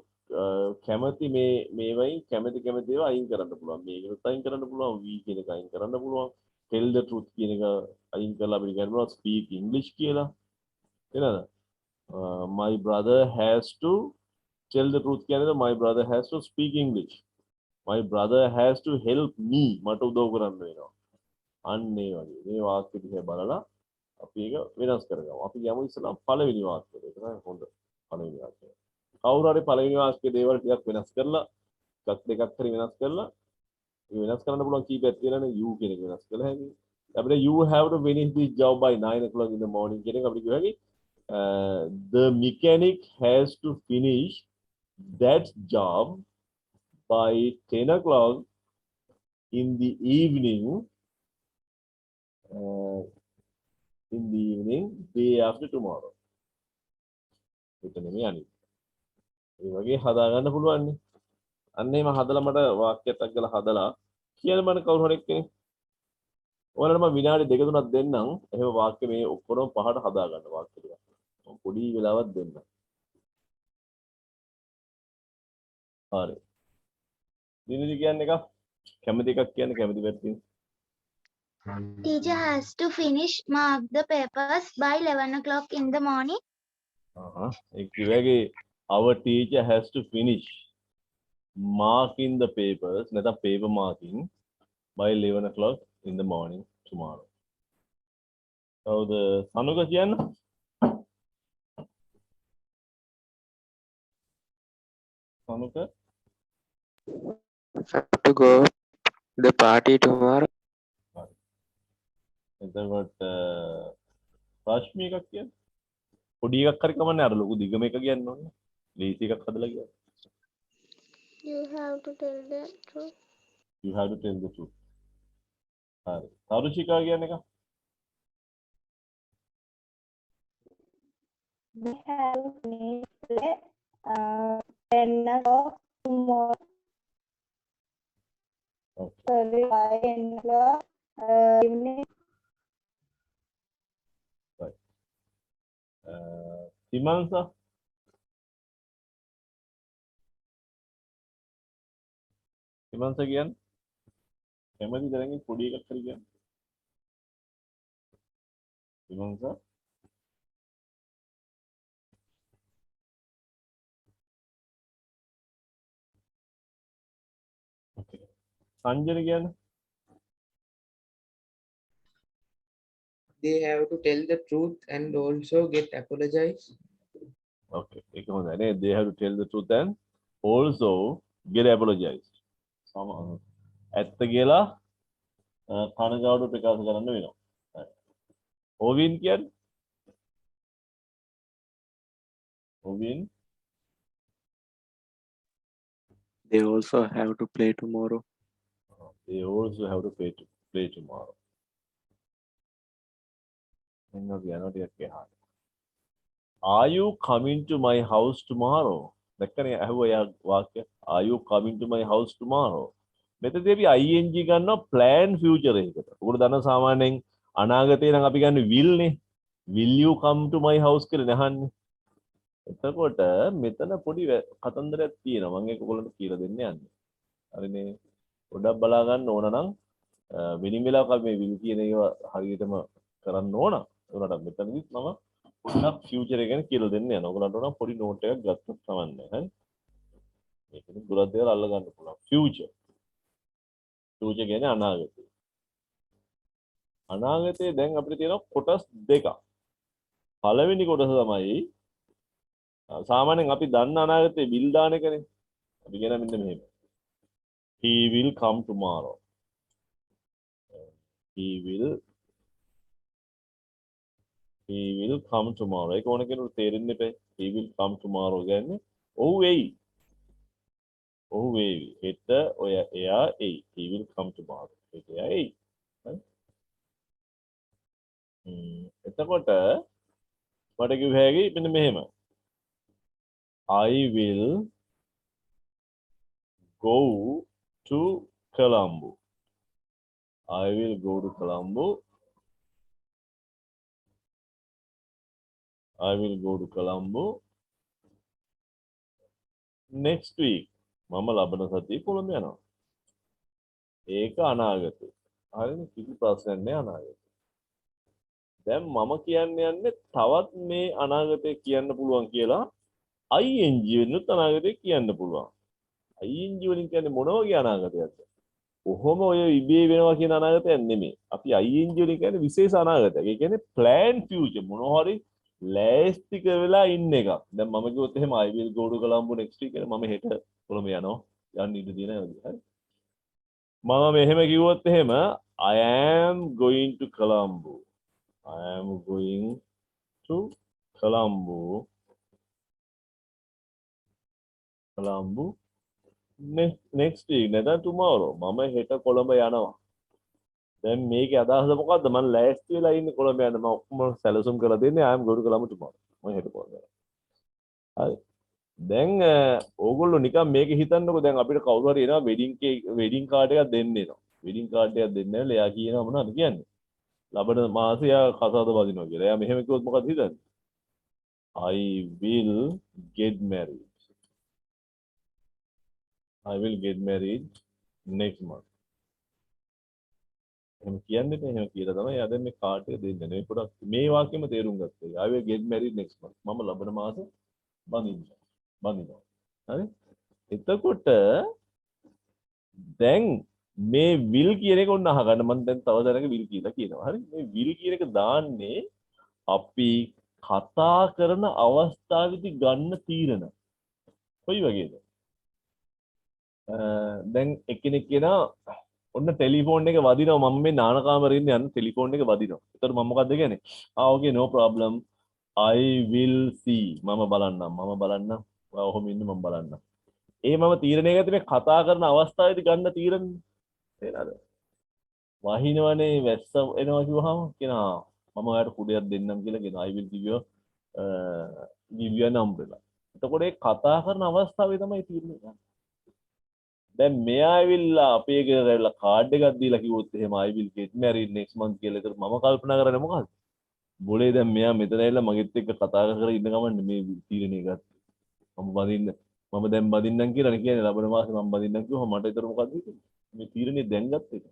කැමති මේ වයින් කැමති ඒවා අයින් කරන්න පුළුවන්. මේකත් අයින් කරන්න පුළුවන්. we කියන එක අයින් කරන්න පුළුවන්. tell the truth කියන එක අයින් කරලා අපිට කියනවා speak English කියලා. එනද? My brother has to tell the truth කියන්නේ my brother has to speak English. My brother has to help me. මට උදව් කරන්න වෙනවා. අන්න ඒ වගේ. මේ වාක්‍ය දිහා බලලා අපි ඒක වෙනස් කරගමු. අපි යමු ඉස්සලා පළවෙනි වාක්‍යයට. ඒක තමයි හොඳ පළවෙනි වාක්‍යය. කවුරු හරි පළවෙනි වාක්‍යයේ දේවල් ටිකක් වෙනස් කරලා එකක් දෙකක් හරි වෙනස් කරලා මේ වෙනස් කරන්න පුළුවන් කීපයක් තියෙනනේ you කියන එක වෙනස් කළා හැකි. අපිට you have to finish this job by 9 o'clock in the morning කියන එක අපිට කිව්වා හැකි. The mechanic has to finish that job by 10 o'clock in the evening, uh, day after tomorrow. එතන මේ අනිත්. ඒ වගේ හදා ගන්න පුළුවන් නේ. අන්න එහෙම හදලා මට වාක්‍යයක් අග්ගලා හදලා කියන්න මම කවුරු හරි කෙනෙක්. ඔයාලට මම විනාඩි 2-3ක් දෙන්නම්. එහෙම වාක්‍ය මේ ඔක්කොම පහට හදා ගන්න වාක්‍ය ටික. මම පොඩි වෙලාවක් දෙන්නම්. හරි. දිනදි කියන්නේ එක කැමති එකක් කියන්නේ කැමති පැත්තෙන්. Teacher has to finish mark the papers by 11 o'clock in the morning. A කිව්වාගේ our teacher has to finish marking the papers නැත්නම් paper marking by 11 o'clock in the morning tomorrow. කවුද සනුක කියන්න? Sanuka to go the party tomorrow. එතකොට රශ්මි එකක් කියන්න. පොඩි එකක් හරි කමන්නේ අර ලොකු දිගම එක කියන්න ඕනේ. ලීසි එකක් හදලා කියන්න. You have to tell the truth. You have to tell the truth. හරි. තරුචිකා කියන්නේ එක. We have finished 10 o'clock tomorrow. Okay. Sorry, by 10 o'clock evening. සිමන්සා සිමන්සා කියන්නේ කැමති තරංගෙන් පොඩි එකක් හරි කියන්න. සිමන්සා okay. සංජන කියන්නේ They have to tell the truth and also get apologize. okay. ඒක හොඳයි නේ. They have to tell the truth and also get apologized. ඇත්ත කියලා කනගාටු ප්‍රකාශ කරන්න වෙනවා. ඕවින් කියන්නේ ඕවින් They also have to play tomorrow. they also have to play tomorrow. එන්න කියනවා ටිකක් එහාට. Are you coming to my house tomorrow? දැක්කනේ අහුවා යා වාක්‍ය. Are you coming to my house tomorrow? මෙතනදී අපි ing ගන්නවා plan future එකකට. උකට දන්න සාමාන්‍යයෙන් අනාගතේ නම් අපි ගන්න will නේ. Will you come to my house කියලා නහන්නේ. එතකොට මෙතන පොඩි කතන්දරයක් තියෙනවා. මම ඒක ඔයගොල්ලන්ට කියලා දෙන්න යන්නේ. හරිනේ. පොඩ්ඩක් බලා ගන්න ඕන නම් වෙනින් වෙලාවක අපි මේ will කියන ඒවා හරියටම කරන්න ඕන. ඒකට මෙතනදිත් මම පොඩ්ඩක් ෆියුචර් එක ගැන කියලා දෙන්න යනවා. ඔයගොල්ලන්ට උනම් පොඩි නෝට් එකක් ගත්තොත් සමන්නේ. හරි. මේකෙන් ගොඩක් දේවල් අල්ල ගන්න පුළුවන්. ෆියුචර්. ෆියුචර් කියන්නේ අනාගතය. අනාගතයේ දැන් අපිට තියෙනවා කොටස් දෙකක්. පළවෙනි කොටස තමයි සාමාන්‍යයෙන් අපි දන්න අනාගතයේ will දාන එකනේ. අපි කියන මෙන්න මෙහෙම. He will come tomorrow. He will come tomorrow. ඒක ඕන කෙනෙකුට තේරෙන්න එපා. He will come tomorrow කියන්නේ ඔව් එයි. ඔව් එයි. හෙට ඔය එයා එයි. He will come tomorrow. ඒක එයා එයි. එතකොට මට කිව්ව හැකි මෙන්න මෙහෙම. I will go to Colombo. I will go to Colombo. I will go to Colombo next week. මම ලබන සතියේ කොළඹ යනවා. ඒක අනාගතේ. හරිනේ කිසි ප්‍රශ්නයක් නෑ අනාගතේ. දැන් මම කියන්නේ තවත් මේ අනාගතේ කියන්න පුළුවන් කියලා ing වෙනුත් අනාගතේ කියන්න පුළුවන්. ing වලින් කියන්නේ මොන වගේ අනාගතයක්ද? කොහොම ඔය ඉබේ වෙනවා කියන අනාගතයක් නෙමෙයි. අපි ing වලින් කියන්නේ විශේෂ අනාගතයක්. ඒ කියන්නේ plan future මොන හරි ලෑස්ති කරලා ඉන්න එක. දැන් මම කිව්වොත් එහෙම I will go to Colombo next week කියලා මම හෙට කොළඹ යනවා. යන්න ඉඩ තියෙනවා නේද? හරි. මම මෙහෙම කිව්වොත් එහෙම I am going to Colombo. I am going to Colombo Colombo next week නැත්නම් tomorrow මම හෙට කොළඹ යනවා. දැන් මේකේ අදහස මොකද්ද? මම ලෑස්ති වෙලා ඉන්නේ කොළඹ යන්න. මම ඔක්කොම සැලසුම් කරලා දෙන්නේ I am going to Colombo tomorrow. මම හෙට කොළඹ යනවා. හරි. දැන් ඕගොල්ලෝ නිකන් මේක හිතන්නකෝ දැන් අපිට කවුරු හරි එනවා වෙඩින් කාඩ් එකක් දෙන්න එනවා. වෙඩින් කාඩ් එකක් දෙන්න ඇවිල්ලා එයා කියනවා මොනවද කියන්නේ? ලබන මාසේ එයා කසාද වදිනවා කියලා. එයා මෙහෙම කිව්වොත් මොකද හිතන්නේ? I will get married. I will get married next month. එහෙම කියන්නේ නැහැ. එහෙම කියලා තමයි එයා දැන් මේ කාඩ් එක දෙන්නේ. මේ පොඩක් මේ වාක්‍යෙම තේරුම් ගත්තා. I will get married next month. මම ලබන මාසේ බඳිනවා. හරි? එතකොට දැන් මේ will කියන එක ඔන්න අහගන්න. මම දැන් තව දැනක will කියලා කියනවා. හරි? මේ will කියන එක දාන්නේ අපි කතා කරන අවස්ථාවේදී ගන්න තීරණ. කොයි වගේද? දැන් එක්කෙනෙක් කියනවා ඔන්න ටෙලිෆෝන් එක වදිනවා මම මේ නාන කාමරේ ඉන්න යන ටෙලිෆෝන් එක වදිනවා. ඒතර මම මොකද්ද කියන්නේ? okay no problem. I will see. මම බලන්නම්. ඔයා ඔහොම ඉන්න මම බලන්නම්. ඒ මම තීරණය ගත්තේ මේ කතා කරන අවස්ථාවේදී ගන්න තීරණ තේරෙනවද? වහිනවනේ වැස්ස එනවා කිව්වහම කියනවා මම ඔයාලට කුඩයක් දෙන්නම් කියලා කියනවා. I will give you an umbrella. එතකොට ඒ කතා කරන අවස්ථාවේ තමයි තීරණය ගන්න. දැන් මෙයා ඇවිල්ලා අපේ ගෙදර ඇවිල්ලා කාඩ් එකක් දීලා කිව්වොත් එහෙම I will get married next month කියලා. ඒතර මම කල්පනා කරන්නේ මොකක්ද? බොලේ දැන් මෙයා මෙතන ඇවිල්ලා මගෙත් එක්ක කතා කර ඉන්න ගමන් මේ තීරණය ගත්තා. මම දැන් බදින්නම් කියලා කියන්නේ ලබන මාසේ මම බදින්නම් කිව්වම මට ඒතර මොකද්ද හිතෙන්නේ? මේ තීරණය දැන් ගත්ත එක.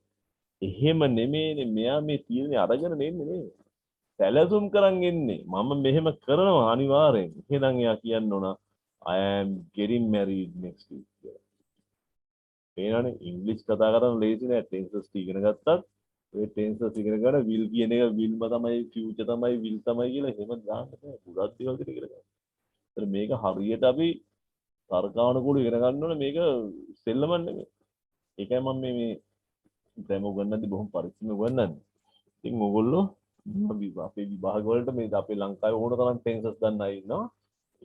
එහෙම නෙමෙයිනේ මෙයා මේ තීරණය අරගෙන නෙන්නේ නේ. සැලසුම් කරන් ඉන්නේ. මම මෙහෙම කරනවා අනිවාර්යෙන්. එහෙනම් එයා කියන්න ඕන I am getting married next week කියලා. පේනවනේ ඉංග්‍රීසි කතා කරන ලේසි නෑ ටෙන්සස් ඉගෙන ගත්තත් ඔය ටෙන්සස් ඉගෙන ගන්න will කියන එක willම තමයි future තමයි will තමයි කියලා එහෙම දාන්න බෑ. පුරාත් දේවල් ටික ඉගෙන ගන්න. ඒතර මේක හරියට අපි තර්කානුකූලව ඉගෙන ගන්න ඕනේ මේක සෙල්ලම නෙමෙයි. ඒකයි මම මේ දැන් උගන්වන්නේ බොහොම පරිස්සමෙන් උගන්වන්නේ. ඉතින් ඕගොල්ලෝ අපේ විභාග වලට මේ අපේ ලංකාවේ ඕන තරම් ටෙන්සස් ගන්න අය ඉන්නවා.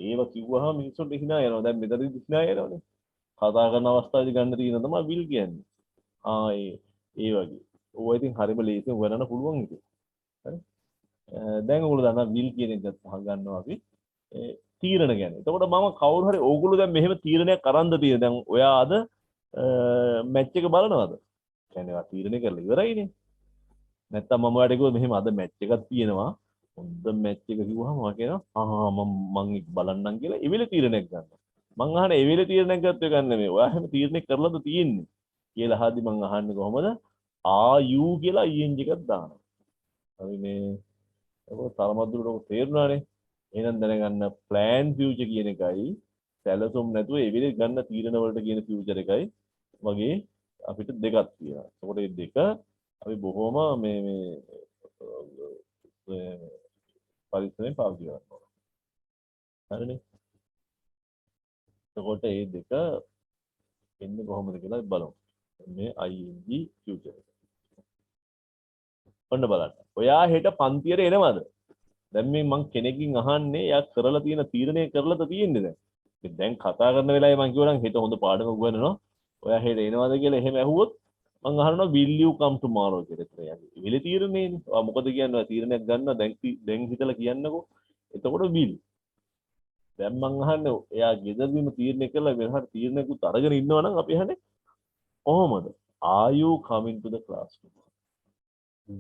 ඒව කිව්වහම මිනිස්සුන්ට හිනා යනවා. දැන් මෙතනදී හිනා යනවනේ. කතා කරන අවස්ථාවේදී ගන්න තියෙන තමයි will කියන්නේ. ඒ වගේ. ඕවා ඉතින් හරිම ලේසියෙන් උගන්නන්න පුළුවන් ඉතින්. හරි. දැන් ඔයගොල්ලෝ දන්නා will කියන එක ගන්නවා අපි තීරණ ගැන. එතකොට මම කවුරු හරි ඕගොල්ලෝ දැන් මෙහෙම තීරණයක් අරන්ද තියෙන. දැන් ඔයා අද මැච් එක බලනවද? කියන්නේ ඔයා තීරණය කරලා ඉවරයිනේ. නැත්තම් මම ඔයාලට කිව්වා මෙහෙම අද මැච් එකක් තියෙනවා. හොඳ මැච් එක කිව්වහම මම කියනවා මම බලන්නම් කියලා එවිල තීරණයක් ගන්නවා. මං අහන්නේ එවිල තීරණයක් ගත්තේ ගන්න නෙමෙයි. ඔයා හැම තීරණයක් කරලාද තියෙන්නේ කියලා අහද්දි මං අහන්නේ කොහොමද? are you කියලා ing එකක් දානවා. හරි මේ ඒක තරමද්දුරට ඔක තේරුණානේ. එහෙනම් දැනගන්න plan future කියන එකයි සැලසුම් නැතුව එවිල ගන්න තීරණ වලට කියන future එකයි වගේ අපිට දෙකක් තියෙනවා. ඒකට මේ දෙක අපි බොහොම මේ පරිස්සමෙන් පාවිච්චි කරන්න ඕන. හරිනේ. එතකොට මේ දෙක එන්නේ කොහොමද කියලා බලමු. මේ ing future එක. ඔන්න බලන්න. ඔයා හෙට පන්තියට එනවද? දැන් මේ මං කෙනෙක්ගෙන් අහන්නේ එයා කරලා තියෙන තීරණය කරලාද තියෙන්නේ දැන්. දැන් කතා කරන වෙලාවේ මං කිව්වා නම් හෙට හොඳ පාඩමක් උගන්වනවා. ඔයා හෙට එනවද කියලා එහෙම ඇහුවොත් මං අහනවා will you come tomorrow කියලා. ඉතින් එයාගේ තීරණේනේ. ඔයා මොකද කියන්නේ? තීරණයක් ගන්නවා දැන් හිතලා කියන්නකෝ. එතකොට will. දැන් මං අහන්නේ එයා ගෙදරදීම තීරණය කරලා වෙනහට තීරණයකුත් අරගෙන ඉන්නවා නම් අපි අහන්නේ කොහොමද? Are you coming to the class tomorrow?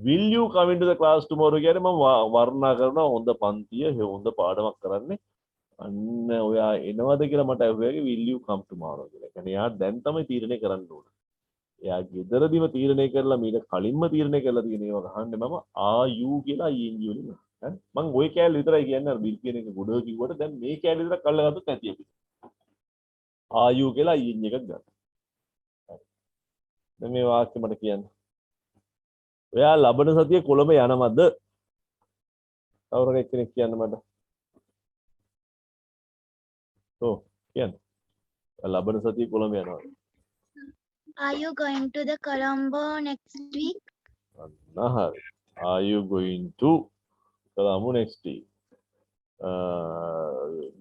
Will you come into the class tomorrow කියන්නේ මම වර්ණනා කරනවා හොඳ පන්තිය හොඳ පාඩමක් කරන්නේ. අන්න ඔයා එනවද කියලා මට අහුවාගේ will you come tomorrow කියලා. කියන්නේ එයා දැන් තමයි තීරණය කරන්න ඕනේ. එයා ගෙදරදීම තීරණය කරලා මීට කලින්ම තීරණය කරලා තියෙන ඒවා අහන්නේ මම are you කියලා ing වලින්. හරි මම ওই කෑල්ල විතරයි කියන්නේ අර will කියන එක ගොඩ කිව්වට දැන් මේ කෑල්ල විතර කල්ලා ගත්තොත් ඇති අපි. are you කියලා ing එකක් ගන්න. හරි. දැන් මේ වාක්‍ය මට කියන්න. ඔයා ලබන සතියේ කොළඹ යනවද? කවුරු කෙනෙක් කියන්න මට. කියන්න. ලබන සතියේ කොළඹ යනවද? Are you going to the Colombo next week? හරි. Are you going to Colombo next week?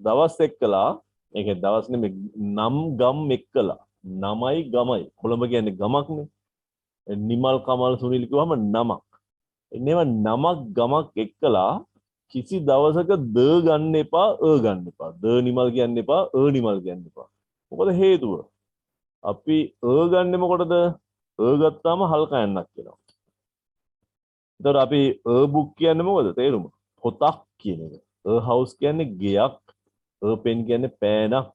දවස් එක්කලා ඒක දවස් නෙමෙයි නම් ගම් එක්කලා. නමයි ගමයි. කොළඹ කියන්නේ ගමක්නේ. නිමල් කමල් සුනිල් කිව්වම නමක්. එන්නේම නමක් ගමක් එක්කලා කිසි දවසක ද ගන්න එපා ගන්න එපා. ද නිමල් කියන්න එපා නිමල් කියන්න එපා. මොකද හේතුව? අපි ගන්නෙ මොකටද? ගත්තාම හල්කා යන්නක් වෙනවා. එතකොට අපි බුක් කියන්නේ මොකද? තේරුම. පොතක් කියන එක. හවුස් කියන්නේ ගෙයක්. පෙන් කියන්නේ පෑනක්.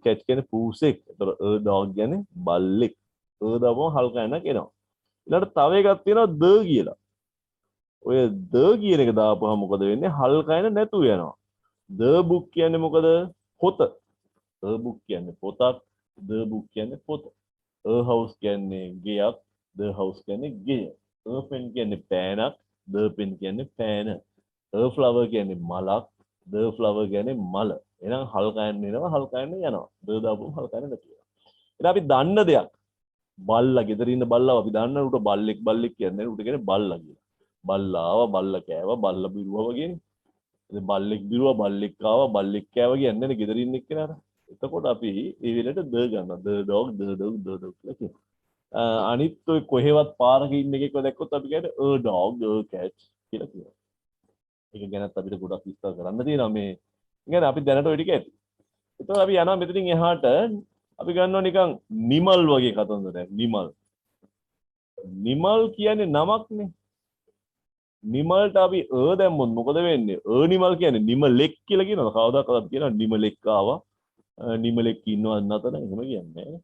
කැට් කියන්නේ පූසෙක්. එතකොට ඩොග් කියන්නේ බල්ලෙක්. දාපුවම හල්කා යන්නක් එනවා. ඊළඟට තව එකක් තියෙනවා ද කියලා. ඔය ද කියන එක දාපුවම මොකද වෙන්නේ? හල්කා යන නැතුව යනවා. ද බුක් කියන්නේ මොකද? පොත. බුක් කියන්නේ පොතක්. ද බුක් කියන්නේ පොත. හවුස් කියන්නේ ගෙයක්. ද හවුස් කියන්නේ ගෙය. පෙන් කියන්නේ පෑනක්. ද පෙන් කියන්නේ පෑන. ෆ්ලවර් කියන්නේ මලක්. ද ෆ්ලවර් කියන්නේ මල. එහෙනම් හල්කා යන එනවා හල්කා යන යනවා. ද දාපුවම හල්කා යන නැතුව යනවා. එහෙනම් අපි දන්න දෙයක්. බල්ලා ගෙදර ඉන්න බල්ලා අපි දන්න උට බල්ලෙක් කියන්නේ උට කියන්නේ බල්ලා කියලා. බල්ලා ආවා බල්ලා කෑවා බල්ලා බිරුවා වගේනේ. ඉතින් බල්ලෙක් බිරුවා බල්ලෙක් ආවා බල්ලෙක් කෑවා කියන්නේ නේ ගෙදර ඉන්න එක්කෙනාට. එතකොට අපි ඒ වෙලට ද ගන්නවා. ද ඩොග් ද ඩොග් ද ඩොග් කියලා කියනවා. අනිත් ඔය කොහෙවත් පාරක ඉන්න එකෙක්ව දැක්කොත් අපි කියන්නේ ඩොග් කැට් කියලා කියනවා. ඒක ගැනත් අපිට ගොඩක් විස්තර කරන්න තියෙනවා මේ. ඉතින් අපි දැනට ඔය ටික ඇති. එතකොට අපි යනවා මෙතනින් එහාට අපි ගන්නවා නිකන් නිමල් වගේ කතන්දරයක්. නිමල් කියන්නේ නමක්නේ. නිමල්ට අපි දැම්මොත් මොකද වෙන්නේ? නිමල් කියන්නේ නිමලෙක් කියලා කියනවා. කවදාකවත් අපි කියනවා නිමලෙක් ආවා. නිමලෙක් ඉන්නවා නැතන එහෙම කියන්නේ.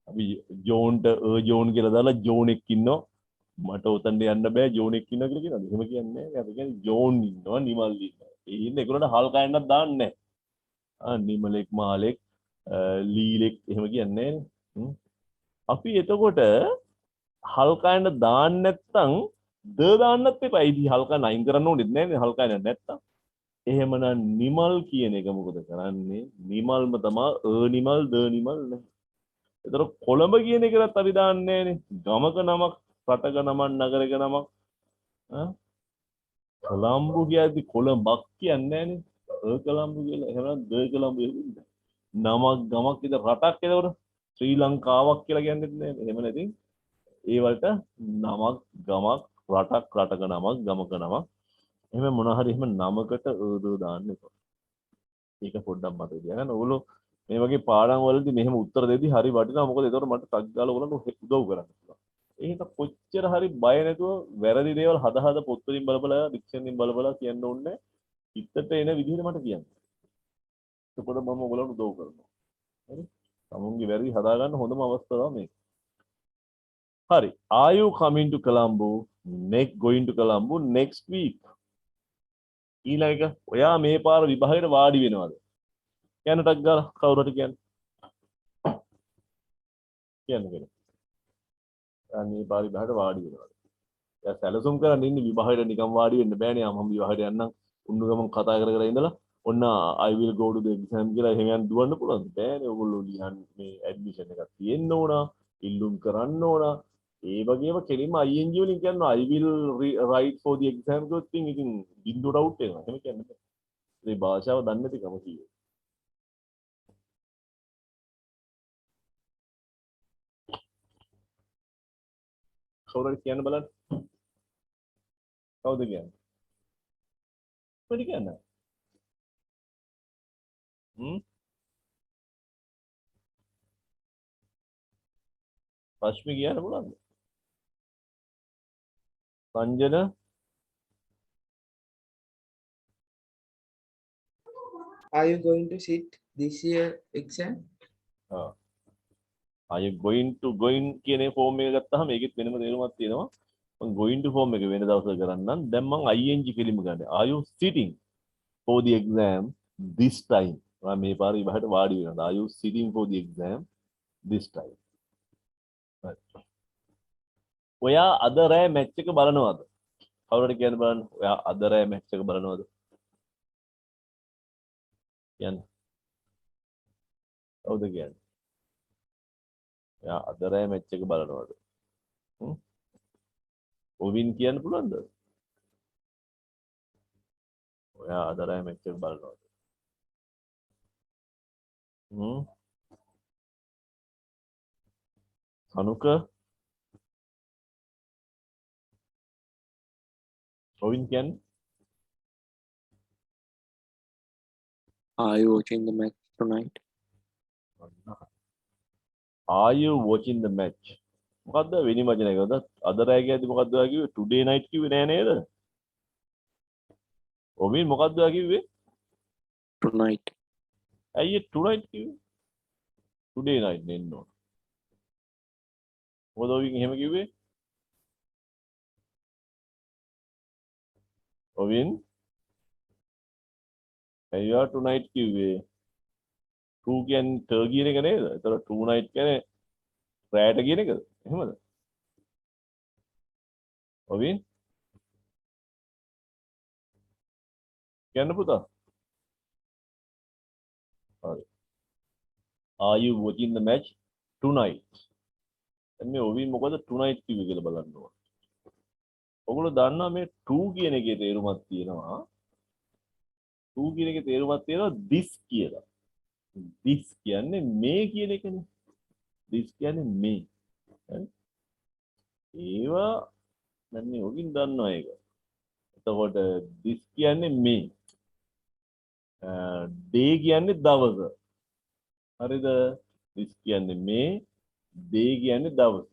අපි ජෝන්ට ජෝන් කියලා දාලා ජෝනෙක් ඉන්නවා. මට උතන්ට යන්න බෑ ජෝනෙක් ඉන්නවා කියලා කියනවා. එහෙම කියන්නේ නැහැ. අපි කියන්නේ ජෝන් ඉන්නවා නිමල් ඉන්නවා. ඒ ඉන්නේ ඒගොල්ලන්ට හල් කයන්නක් දාන්නේ නැහැ. නිමලෙක් මාලෙක් ලීලෙක් එහෙම කියන්නේ නැහැ. අපි එතකොට හල්කයන්ට දාන්න නැත්තම් ද දාන්නත් එපා. ඉතින් හල්කයන් අයින් කරන්න ඕනෙත් නැහැ හල්කයන් නැත්තම්. එහෙමනම් නිමල් කියන එක මොකද කරන්නේ? නිමල්ම තමයි නිමල් ද නිමල් නේ. එතකොට කොළඹ කියන එකවත් අපි දාන්නේ නැහනේ. ගමක නමක්, රටක නමක්, නගරයක නමක්. කොළඹ කියද්දි කොළඹක් කියන්නේ නැහනේ. කොළඹ කියලා. එහෙමනම් ද කොළඹ නමක් ගමක් ඉතින් රටක් එතකොට ශ්‍රී ලංකාවක් කියලා කියන්නෙත් නැහැ. එහෙම නැති ඒ වලට නමක් ගමක් රටක් රටක නමක් ගමක නමක් එහෙම මොන හරි එහෙම නමකට දාන්න එපා. ඒක පොඩ්ඩක් මතක තියාගන්න. ඕගොල්ලෝ මේ වගේ පාඩම් වලදී මෙහෙම උත්තර දෙද්දි හරි වටිනවා. මොකද ඒතකොට මට ටක් ගාලා ඕගොල්ලන්ට උදව් කරන්න පුළුවන්. ඒක කොච්චර හරි බය නැතුව වැරදි දේවල් හද පොත් වලින් බලබලා ඩික්ෂනරියෙන් බලබලා කියන්න ඕනේ. පිටට එන විදිහට මට කියන්න. එතකොට මම ඔයගොල්ලන්ට උදව් කරනවා. හරි? තමුන්ගේ වැරදි හදාගන්න හොඳම අවස්ථාව මේක. Hari, are you coming to Colombo? Going to Colombo next week? ඊළඟ ඔයා මේ පාර විභාගයට වාඩි වෙනවද? කියන්නටක් ගාලා කවුරුහට කියන්නේ? කියන්න කෙනෙක්. මේ පාර විභාගයට වාඩි වෙනවද? එයා සැලසුම් කරන් ඉන්නේ විභාගයට නිකන් වාඩි වෙන්න බෑනේ. මම විභාගයට යන්නම්. උන්නු ගමන් කතා කර ඉඳලා ඔන්න I will go to the exam කියලා එහෙම යන්න දුවන්න පුළුවන්. බෑනේ. ඔයගොල්ලෝ ලියන්න මේ ඇඩ්මිෂන් එකක් තියෙන්න ඕන. ඉල්ලුම් කරන්න ඕන. ඒ වගේම කෙලින්ම ING වලින් කියනවා I will write for the exam good thing ඉතින් බින්දුවට අවුට් වෙනවා. එහෙම කියන්නේ බෑ. ඒ භාෂාව දන්නේ නැති කම කියේ. කවුරුහරි කියන්න බලන්න. කවුද කියන්නේ? කොහෙද කියන්නේ? රශ්මි කියන්න පුළුවන්ද? Sanjana Are you going to sit this year exam? are you going කියන ෆෝම් එක ගත්තාම ඒකෙත් වෙනම තේරුමක් තියෙනවා. මම going to ෆෝම් එක වෙන දවසක කරන්නම්. දැන් මම ING කෙලිම ගන්න. Are you sitting for the exam this time? මම මේ පාර ඉබහට වාඩි වෙනවා. Are you sitting for the exam this time? ඔයා අද රෑ මැච් එක බලනවද? කවුරුහරි කියන්න බලන්න. ඔයා අද රෑ මැච් එක බලනවද? කියන්න. කවුද කියන්නේ? ඔයා අද රෑ මැච් එක බලනවද? ඔවින් කියන්න පුළුවන්ද? ඔයා අද රෑ මැච් එක බලනවද? Sanuka, Robin can. Are you watching the match tonight? Are you watching the match? මොකද්ද වෙනි වචන එකද? අද රෑ කියද්දි මොකද්ද ඔයා කිව්වේ? Today night කිව්වේ නෑ නේද? ඔබින් මොකද්ද ඔයා කිව්වේ? Tonight. ඇයි tonight කිව්වේ? Today night නෙන්න ඕන. මොකද ඔබින් එහෙම කිව්වේ? ඔබින් ඇයි ඔයා tonight කිව්වේ? two කියන්නේ ter කියන එක නේද? ඒතර two night කියන්නේ රෑට කියන එකද? එහෙමද? ඔබින් කියන්න පුතා. හරි. Are you watching the match tonight? දැන් මේ ඔබින් මොකද tonight කිව්වේ කියලා බලන්න ඕන. ඔගොල්ලෝ දන්නවා මේ to කියන එකේ තේරුමක් තියෙනවා. to කියන එකේ තේරුමක් තියෙනවා this කියලා. this කියන්නේ මේ කියන එකනේ. this කියන්නේ මේ. හරි. ඒවා දැන් මේ ඔබින් දන්නවා ඒක. එතකොට this කියන්නේ මේ. day කියන්නේ දවස. හරිද? this කියන්නේ මේ, day කියන්නේ දවස.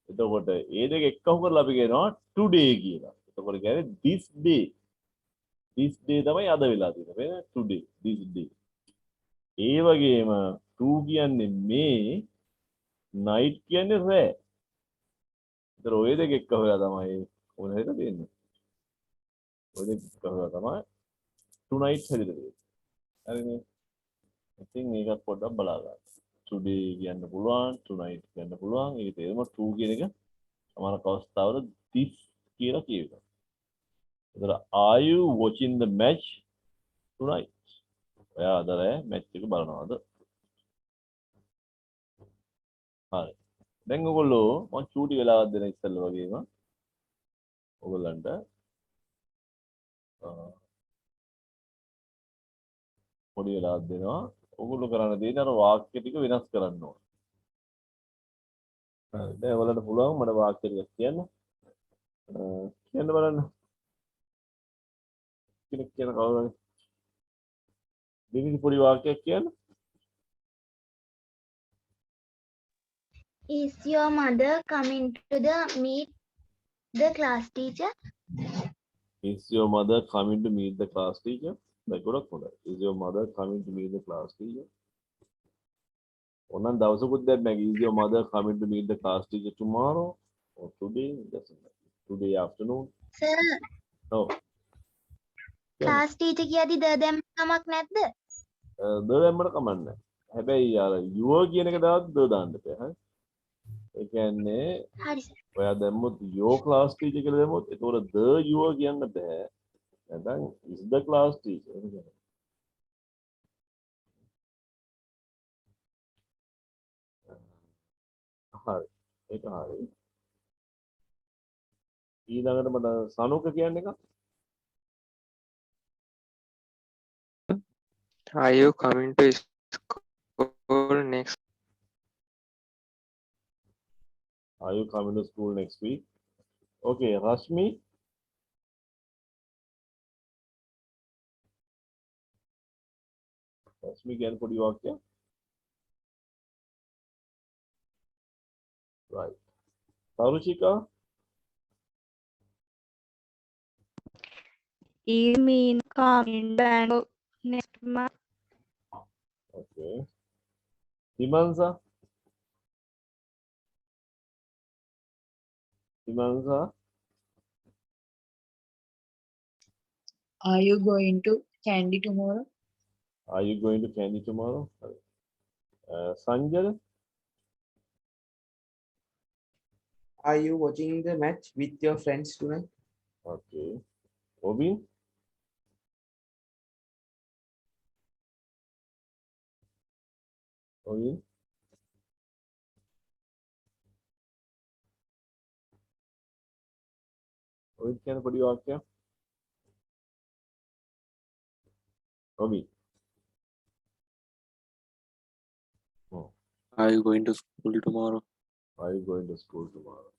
එතකොට ඒ දෙක එක්කහු කරලා අපි කියනවා today කියලා. එතකොට කියන්නේ this day. this day තමයි අද වෙලා තියෙන්නේ. වෙන today, this day. ඒ වගේම to කියන්නේ මේ, night කියන්නේ රෑ. ඒතර ඔය දෙක එක්කහු වෙලා තමයි මොන හේතද දෙන්නේ. ඔය දෙක එක්කහු වෙලා තමයි tonight හැදෙන්නේ. හරිනේ. ඉතින් මේක පොඩ්ඩක් බලා ගන්න. today කියන්න පුළුවන්, tonight කියන්න පුළුවන්. ඒක තේරුම to කියන එක සමහර අවස්ථාවල this කියලා කියනවා. ඒතර are you watching the match tonight? ඔයා අද රෑ මැච් එක බලනවද? හරි. දැන් ඔයගොල්ලෝ මම චූටි වෙලාවක් දෙන ඉස්සෙල්ලා වගේම ඔයගොල්ලන්ට පොඩි වෙලාවක් දෙනවා. ඔයගොල්ලෝ කරන්න දෙන්නේ අර වාක්‍ය ටික වෙනස් කරන්න ඕන. හරි. දැන් ඔයගොල්ලන්ට පුළුවන් මට වාක්‍ය ටික කියන්න. කියන්න බලන්න. කෙනෙක් කියන කවුරුහරි. දෙවිදි පොඩි වාක්‍යයක් කියන්න. Is your mother coming to the meet the class teacher? Is your mother coming to meet the class teacher? දැන් ගොඩක් හොඳයි. Is your mother coming to meet the class teacher? ඕනනම් දවසකුත් දැන් නැහැ. Is your mother coming to meet the class teacher tomorrow or today? Doesn't matter. Today afternoon. Sir, Oh. class teacher කියද්දි ද දැම්ම කමක් නැද්ද? ද දැම්මට කමක් නැහැ. හැබැයි අර your කියන එක දාත් ද දාන්න බෑ. හරි. ඒ කියන්නේ හරි සර්. ඔයා දැම්මොත් your class teacher කියලා දැම්මොත් ඒතකොට the your කියන්න බෑ. නැත්නම් is the class teacher. හරි. ඒක හරි. ඊළඟට මට සනුක කියන්න එක. Are you coming to school next? Are you coming to school next week? Okay, Rashmi. Rashmi can put you out here. Right. Tarushika. You mean coming Bangkok next month? Okay. Himansa. Himansa. Are you going to Candy tomorrow? Are you going to Candy tomorrow? Sanjay. Are you watching the match with your friends tonight? Okay. Obin. Obin. Obin can put you out here. Obin. Are you going to school tomorrow? Are you going to school tomorrow?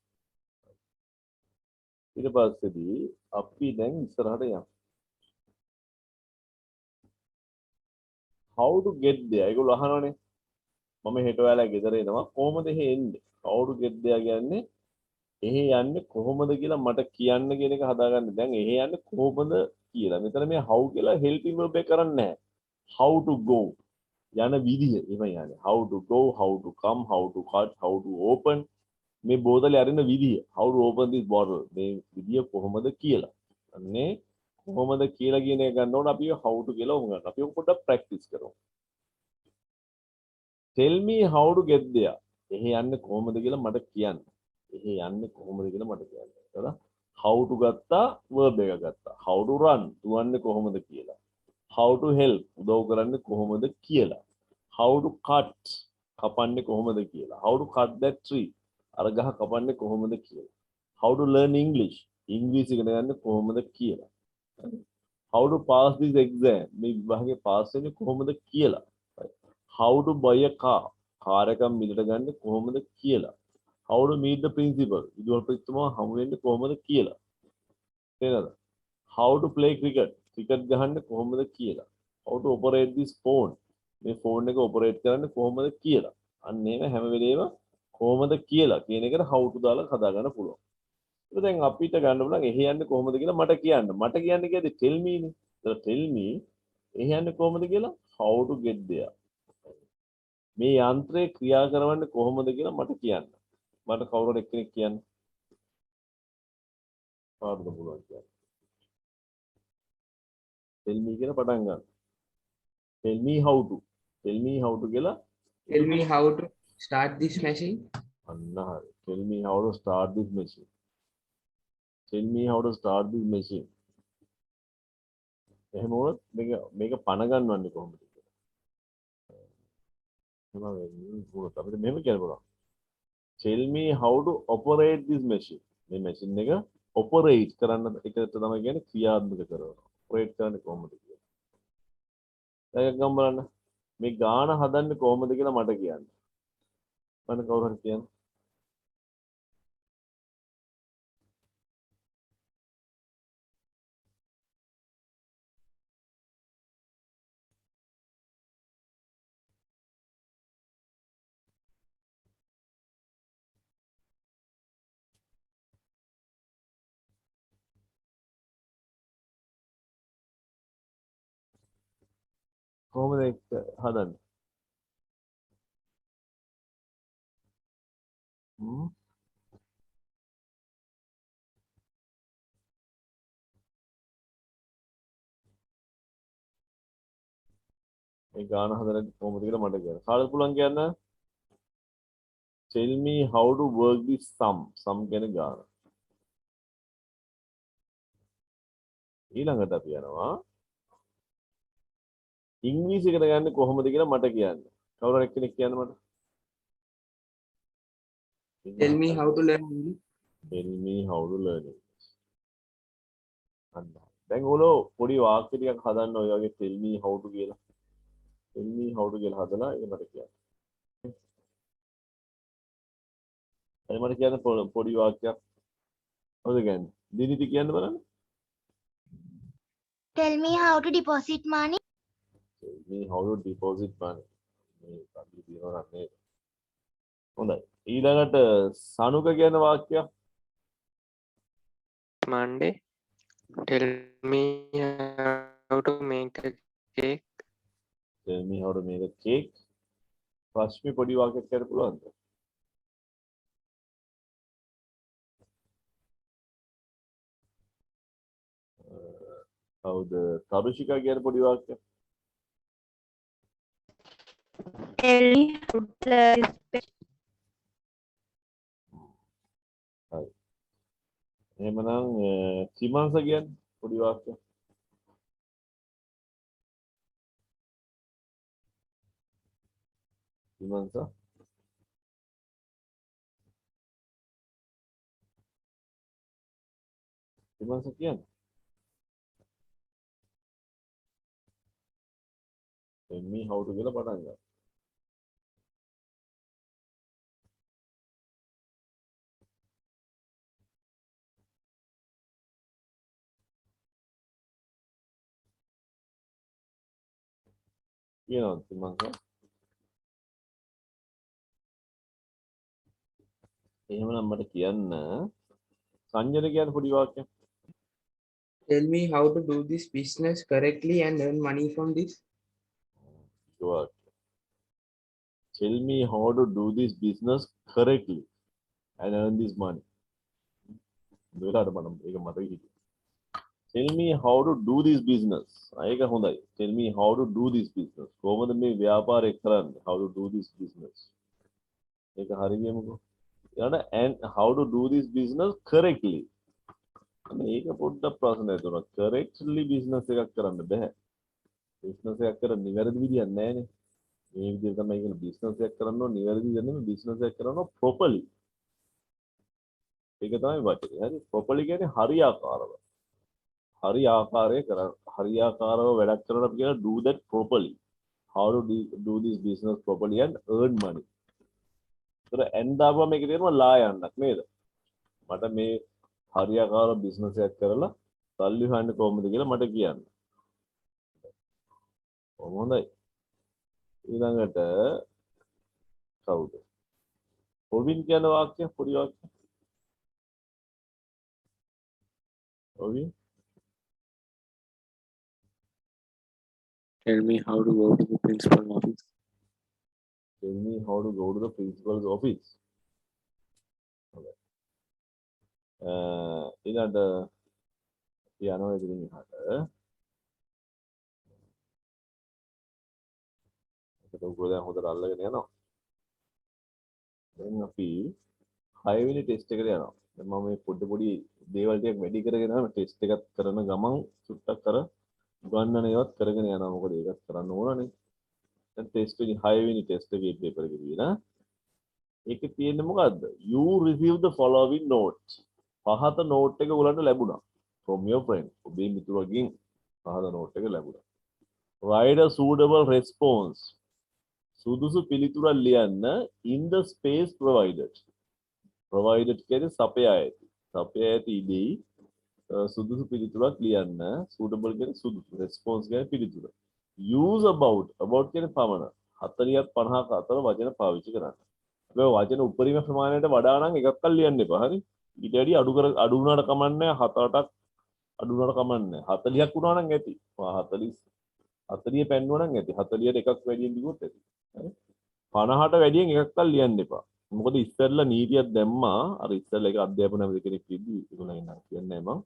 ඊට පස්සේදී අපි දැන් ඉස්සරහට යමු. How to get there? ඒගොල්ලෝ අහනවනේ. මම හෙට ඔයාලා ගෙදර එනවා. කොහොමද එහෙ එන්නේ? How to get there කියන්නේ එහෙ යන්නේ කොහොමද කියලා මට කියන්න කියන එක හදාගන්න. දැන් එහෙ යන්නේ කොහොමද කියලා. මෙතන මේ how කියලා helping verb එක කරන්නේ නැහැ. How to go. යන විදිය එහෙම යන්නේ. How to go, how to come, how to cut, how to open. මේ බෝතලේ අරින විදිය. How to open this bottle. මේ විදිය කොහොමද කියලා. අන්නේ කොහොමද කියලා කියන එක ගන්නකොට අපි how to කියලා උගන්වනවා. අපි ඔක පොඩ්ඩක් practice කරමු. Tell me how to get there. එහෙ යන්නේ කොහොමද කියලා මට කියන්න. එහෙ යන්නේ කොහොමද කියලා මට කියන්න. හරිද? How to ගත්තා verb එක ගත්තා. How to run දුවන්නේ කොහොමද කියලා. How to help උදව් කරන්නේ කොහොමද කියලා. How to cut කපන්නේ කොහොමද කියලා. How to cut that tree අර ගහ කපන්නේ කොහොමද කියලා. How to learn English ඉංග්‍රීසි ඉගෙන ගන්න කොහොමද කියලා. How to pass this exam මේ විභාගේ පාස් වෙන්නේ කොහොමද කියලා. How to buy a car car එකක් මිලට ගන්න කොහොමද කියලා. How to meet the principal විදුහල්පතිතුමා හමු වෙන්නේ කොහොමද කියලා. තේරෙනවද? How to play cricket cricket ගහන්න කොහොමද කියලා. How to operate this phone මේ ෆෝන් එක ඔපරේට් කරන්න කොහොමද කියලා. අන්න ඒක හැම වෙලේම කොහොමද කියලා කියන එකට how to දාලා හදා ගන්න පුළුවන්. ඒක දැන් අපිට ගන්න පුළුවන් එහෙ යන්නේ කොහොමද කියලා මට කියන්න. මට කියන්න කියද්දි tell me නේ. ඒක tell me එහෙ යන්නේ කොහොමද කියලා how to get there. මේ යන්ත්‍රය ක්‍රියා කරවන්නේ කොහොමද කියලා මට කියන්න. මට කවුරුහරි එක්කෙනෙක් කියන්න. කාටද පුළුවන් කියන්න. tell me කියලා පටන් ගන්න. tell me how to. tell me how to කියලා Tell me how to start this machine. අන්න හරි. tell me how to start this machine. tell me how to start this machine. එහෙම වුණොත් මේක පණ ගන්නවන්නේ කොහොමද කියලා. එහෙම වුණොත් අපිට මෙහෙම කියන්න පුළුවන්. tell me how to operate this machine. මේ machine එක operate කරන්න එකට තමයි කියන්නේ ක්‍රියාත්මක කරනවා. operate කරන්නේ කොහොමද කියලා. දැන් ගම් බලන්න. මේ ගාන හදන්නේ කොහොමද කියලා මට කියන්න. මම කවුරු හරි කියන්න. කොහොමද ඒක හදන්නේ? මේ ගාන හදන්නේ කොහොමද කියලා මට කියන්න. කාටද පුළුවන් කියන්න? tell me how to work this sum කියන්නේ ගාන. ඊළඟට අපි යනවා ඉංග්‍රීසි ඉගෙන ගන්න කොහොමද කියලා මට කියන්න. කවුරු හරි කෙනෙක් කියන්න මට. Tell me how to learn English. tell me how to learn English. අන්න. දැන් ඔයගොල්ලෝ පොඩි වාක්‍ය ටිකක් හදන්න ඔය වගේ tell me how to කියලා. tell me how to කියලා හදලා ඒක මට කියන්න. එතන මට කියන්න පොඩි වාක්‍යයක්. හොඳ ගන්න. දිනිති කියන්න බලන්න. Tell me how to deposit money. tell me how to deposit money. මේ අපි දිනවන්නේ නේද? හොඳයි. ඊළඟට සනුක කියන වාක්‍යයක්. Monday. Tell me how to make a cake. tell me how to make a cake. රශ්මි පොඩි වාක්‍යයක් කියන්න පුළුවන්ද? කවුද? තරුෂිකා කියන පොඩි වාක්‍යයක්. Tell me how to respect. හරි. එහෙමනම් සිමංශ කියන්නේ පොඩි වාක්‍යයක්. සිමංශ සිමංශ කියන්නේ tell me how to කියලා පටන් ගන්න. කියනවා තිමංක. එහෙමනම් මට කියන්න සංජන කියන පොඩි වාක්‍යයක්. Tell me how to do this business correctly and earn money from this. Sure. Tell me how to do this business correctly and earn this money. දෙලට මම ඒක මතක හිටියේ. Tell me how to do this business. ඒක හොඳයි. Tell me how to do this business. කොහොමද මේ ව්‍යාපාරය කරන්නේ? How to do this business. ඒක හරි කියමුකෝ. ඊළඟ and how to do this business correctly. මේක පොඩ්ඩක් ප්‍රශ්නයක් තුනක්. correctly business එකක් කරන්න බෑ. business එකක් කරන්න නිවැරදි විදියක් නැහැනේ. මේ විදිහට තමයි කියන business එකක් කරන්න ඕන නිවැරදි විදිහට නෙමෙයි business එකක් කරන්න ඕන properly. ඒක තමයි වචනේ. හරි properly කියන්නේ හරියාකාරව. හරියාකාරයේ කරන්න හරියාකාරව වැඩක් කරන්න අපි කියන do that properly. How to do this business properly and earn money. ඒතර and දාපුවා මේකේ තියෙනවා ලා යන්නක් නේද? මට මේ හරියාකාර business එකක් කරලා සල්ලි හොයන්න කොහොමද කියලා මට කියන්න. හොඳයි. ඊළඟට කවුද? ඔවින් කියන වාක්‍ය පොඩි වාක්‍ය. ඔවින් Tell me how to go to the principal office. tell me how to go to the principal's office. Okay. ඊළඟට යනවා ඉතින් එහාට. ඒක උගල දැන් හොඳට අල්ලගෙන යනවා. දැන් අපි 6 වෙනි ටෙස්ට් එකට යනවා. දැන් මම මේ පොඩි දේවල් ටිකක් වැඩි කරගෙන යනවා. ටෙස්ට් එකක් කරන ගමන් සුට්ටක් කර ගන්නන ඒවත් කරගෙන යනවා. මොකද ඒකත් කරන්න ඕනනේ. දැන් ටෙස්ට් එකේ 6 වෙනි ටෙස්ට් එකේ පේපර් එකේ තියෙන ඒකේ තියෙන්නේ මොකද්ද? You receive the following notes. පහත නෝට් එක ඔයගලන්ට ලැබුණා. From your friend. ඔබේ මිතුරගෙන් පහත නෝට් එක ලැබුණා. Write a suitable response. සුදුසු පිළිතුරක් ලියන්න in the space provided. Provided කියන්නේ සපයා ඇති. සපයා ඇති ඉදී සුදුසු පිළිතුරක් ලියන්න. Suitable කියන්නේ සුදුසු. Response කියන්නේ පිළිතුර. Use about කියන්නේ පමණ. 40ක් 50ක අතර වචන පාවිච්චි කරන්න. මේ වචන උපරිම ප්‍රමාණයට වඩා නම් එකක්වත් ලියන්න එපා. හරි? ඊට වැඩි අඩු වුණාට කමන්නේ 7-8ක් අඩු වුණාට කමන්නේ 40ක් වුණා නම් ඇති 40 පෙන්නුවා නම් ඇති 40ට එකක් වැඩියෙන් ලියුවොත් ඇති හරි 50ට වැඩියෙන් එකක්වත් ලියන්න එපා මොකද ඉස්සෙල්ලා නීතියක් දැම්මා අර ඉස්සෙල්ලා එක අධ්‍යාපන ඇමති කෙනෙක් කිව්වි ඒගොල්ලෝ ඉන්නවා කියන්නේ මම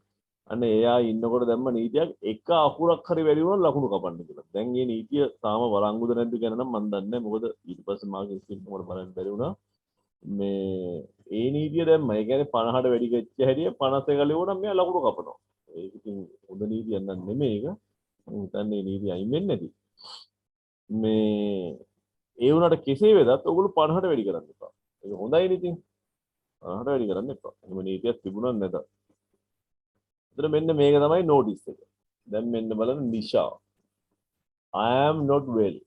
අන්න එයා ඉන්නකොට දැම්ම නීතියක් එක අකුරක් හරි වැඩි වුණා ලකුණු කපන්න කියලා දැන් මේ නීතිය තාම වරංගුද නැද්ද කියන නම් මම දන්නේ නැහැ මොකද ඊට පස්සේ මාගේ ස්කින් වල බලන්න බැරි වුණා මේ ඒ නීතිය දැම්ම ඒ කියන්නේ 50ට වැඩි වෙච්ච හැටිය 51 ලියුවනම් මෙයා ලකුණු කපනවා ඒක ඉතින් හොඳ නීතියක් නන් නෙමෙයි ඒක මම හිතන්නේ නීතිය අයින් වෙන්නේ නැති මේ ඒ වුණාට කෙසේ වෙතත් ඔයගොල්ලෝ 50ට වැඩි කරන්න එපා ඒක හොඳයි නේ ඉතින් 50ට වැඩි කරන්න එපා එහෙම නීතියක් තිබුණා නැත එතන මෙන්න මේක තමයි නෝටිස් එක දැන් මෙන්න බලන්න නිෂා I am not well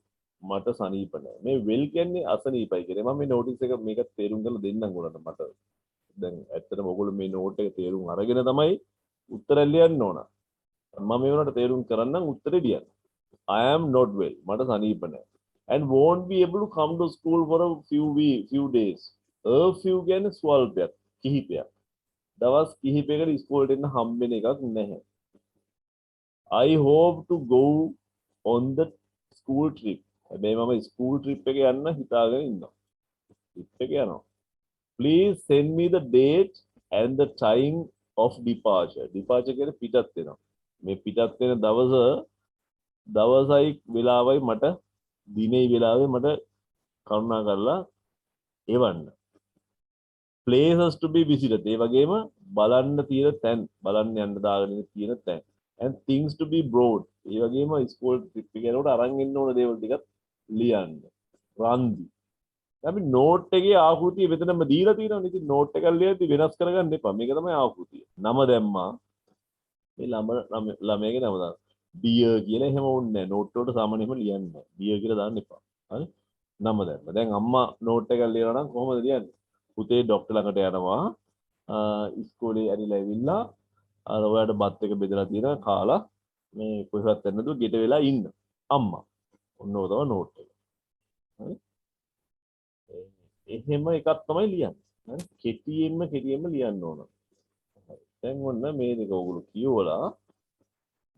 මට සනීප නැහැ. මේ වෙල් කියන්නේ අසනීපයි කියන්නේ. මම මේ නෝටිස් එක මේක තේරුම් කරලා දෙන්නම් ඔයාලට මට. දැන් ඇත්තටම ඔයගොල්ලෝ මේ නෝට් එක තේරුම් අරගෙන තමයි උත්තර ලියන්න ඕන. මම මේ වුණාට තේරුම් කරන්නම් උත්තරේ ලියන්න. I am not well. මට සනීප නැහැ. And won't be able to come to school for a few days. A few කියන්නේ ස්වල්පයක්, කිහිපයක්. දවස් කිහිපයකට ඉස්කෝලේට එන්න හම්බෙන එකක් නැහැ. I hope to go on the school trip. හැබැයි මම ස්කූල් ට්‍රිප් එක යන්න හිතාගෙන ඉන්නවා. ට්‍රිප් එක යනවා. Please send me the date and the time of departure. Departure කියන්නේ පිටත් වෙනවා. මේ පිටත් වෙන දවසයි වෙලාවයි මට දිනේ වෙලාවේ මට කරුණා කරලා එවන්න. Places to be visited. ඒ වගේම බලන්න තියෙන තැන්, බලන්න යන්න දාගෙන තියෙන තැන්. And things to be brought. ඒ වගේම ස්කූල් ට්‍රිප් එක යනකොට අරන් ඉන්න ඕන දේවල් ටිකක් ලියන්න. රන්දි. අපි නෝට් එකේ ආකෘතිය මෙතනම දීලා තියෙනවනේ. ඉතින් නෝට් එක ලියද්දි වෙනස් කරගන්න එපා. මේක තමයි ආකෘතිය. නම දැම්මා. මේ ළමයාගේ නම දාන්න. ඩියර් කියලා එහෙම ඕනේ නැහැ. නෝට් වලට සාමාන්‍යයෙන්ම ලියන්නේ නැහැ. ඩියර් කියලා දාන්න එපා. හරි? නම දැම්මා. දැන් අම්මා නෝට් එකක් ලියනවා නම් කොහොමද ලියන්නේ? පුතේ ડોක්ටර් ළඟට යනවා. ඉස්කෝලේ ඇරිලා ඇවිල්ලා අර ඔයාලට බත් එක බෙදලා තියෙනවා කාලා මේ කොහෙවත් යන්න නැතුව ගෙට වෙලා ඉන්න. අම්මා ඔන්න ඔය තමයි නෝට් එක. හරි. එහෙම එකක් තමයි ලියන්නේ. හරි. කෙටියෙන්ම ලියන්න ඕන. හරි. දැන් ඔන්න මේ දෙක ඔයගොල්ලෝ කියවලා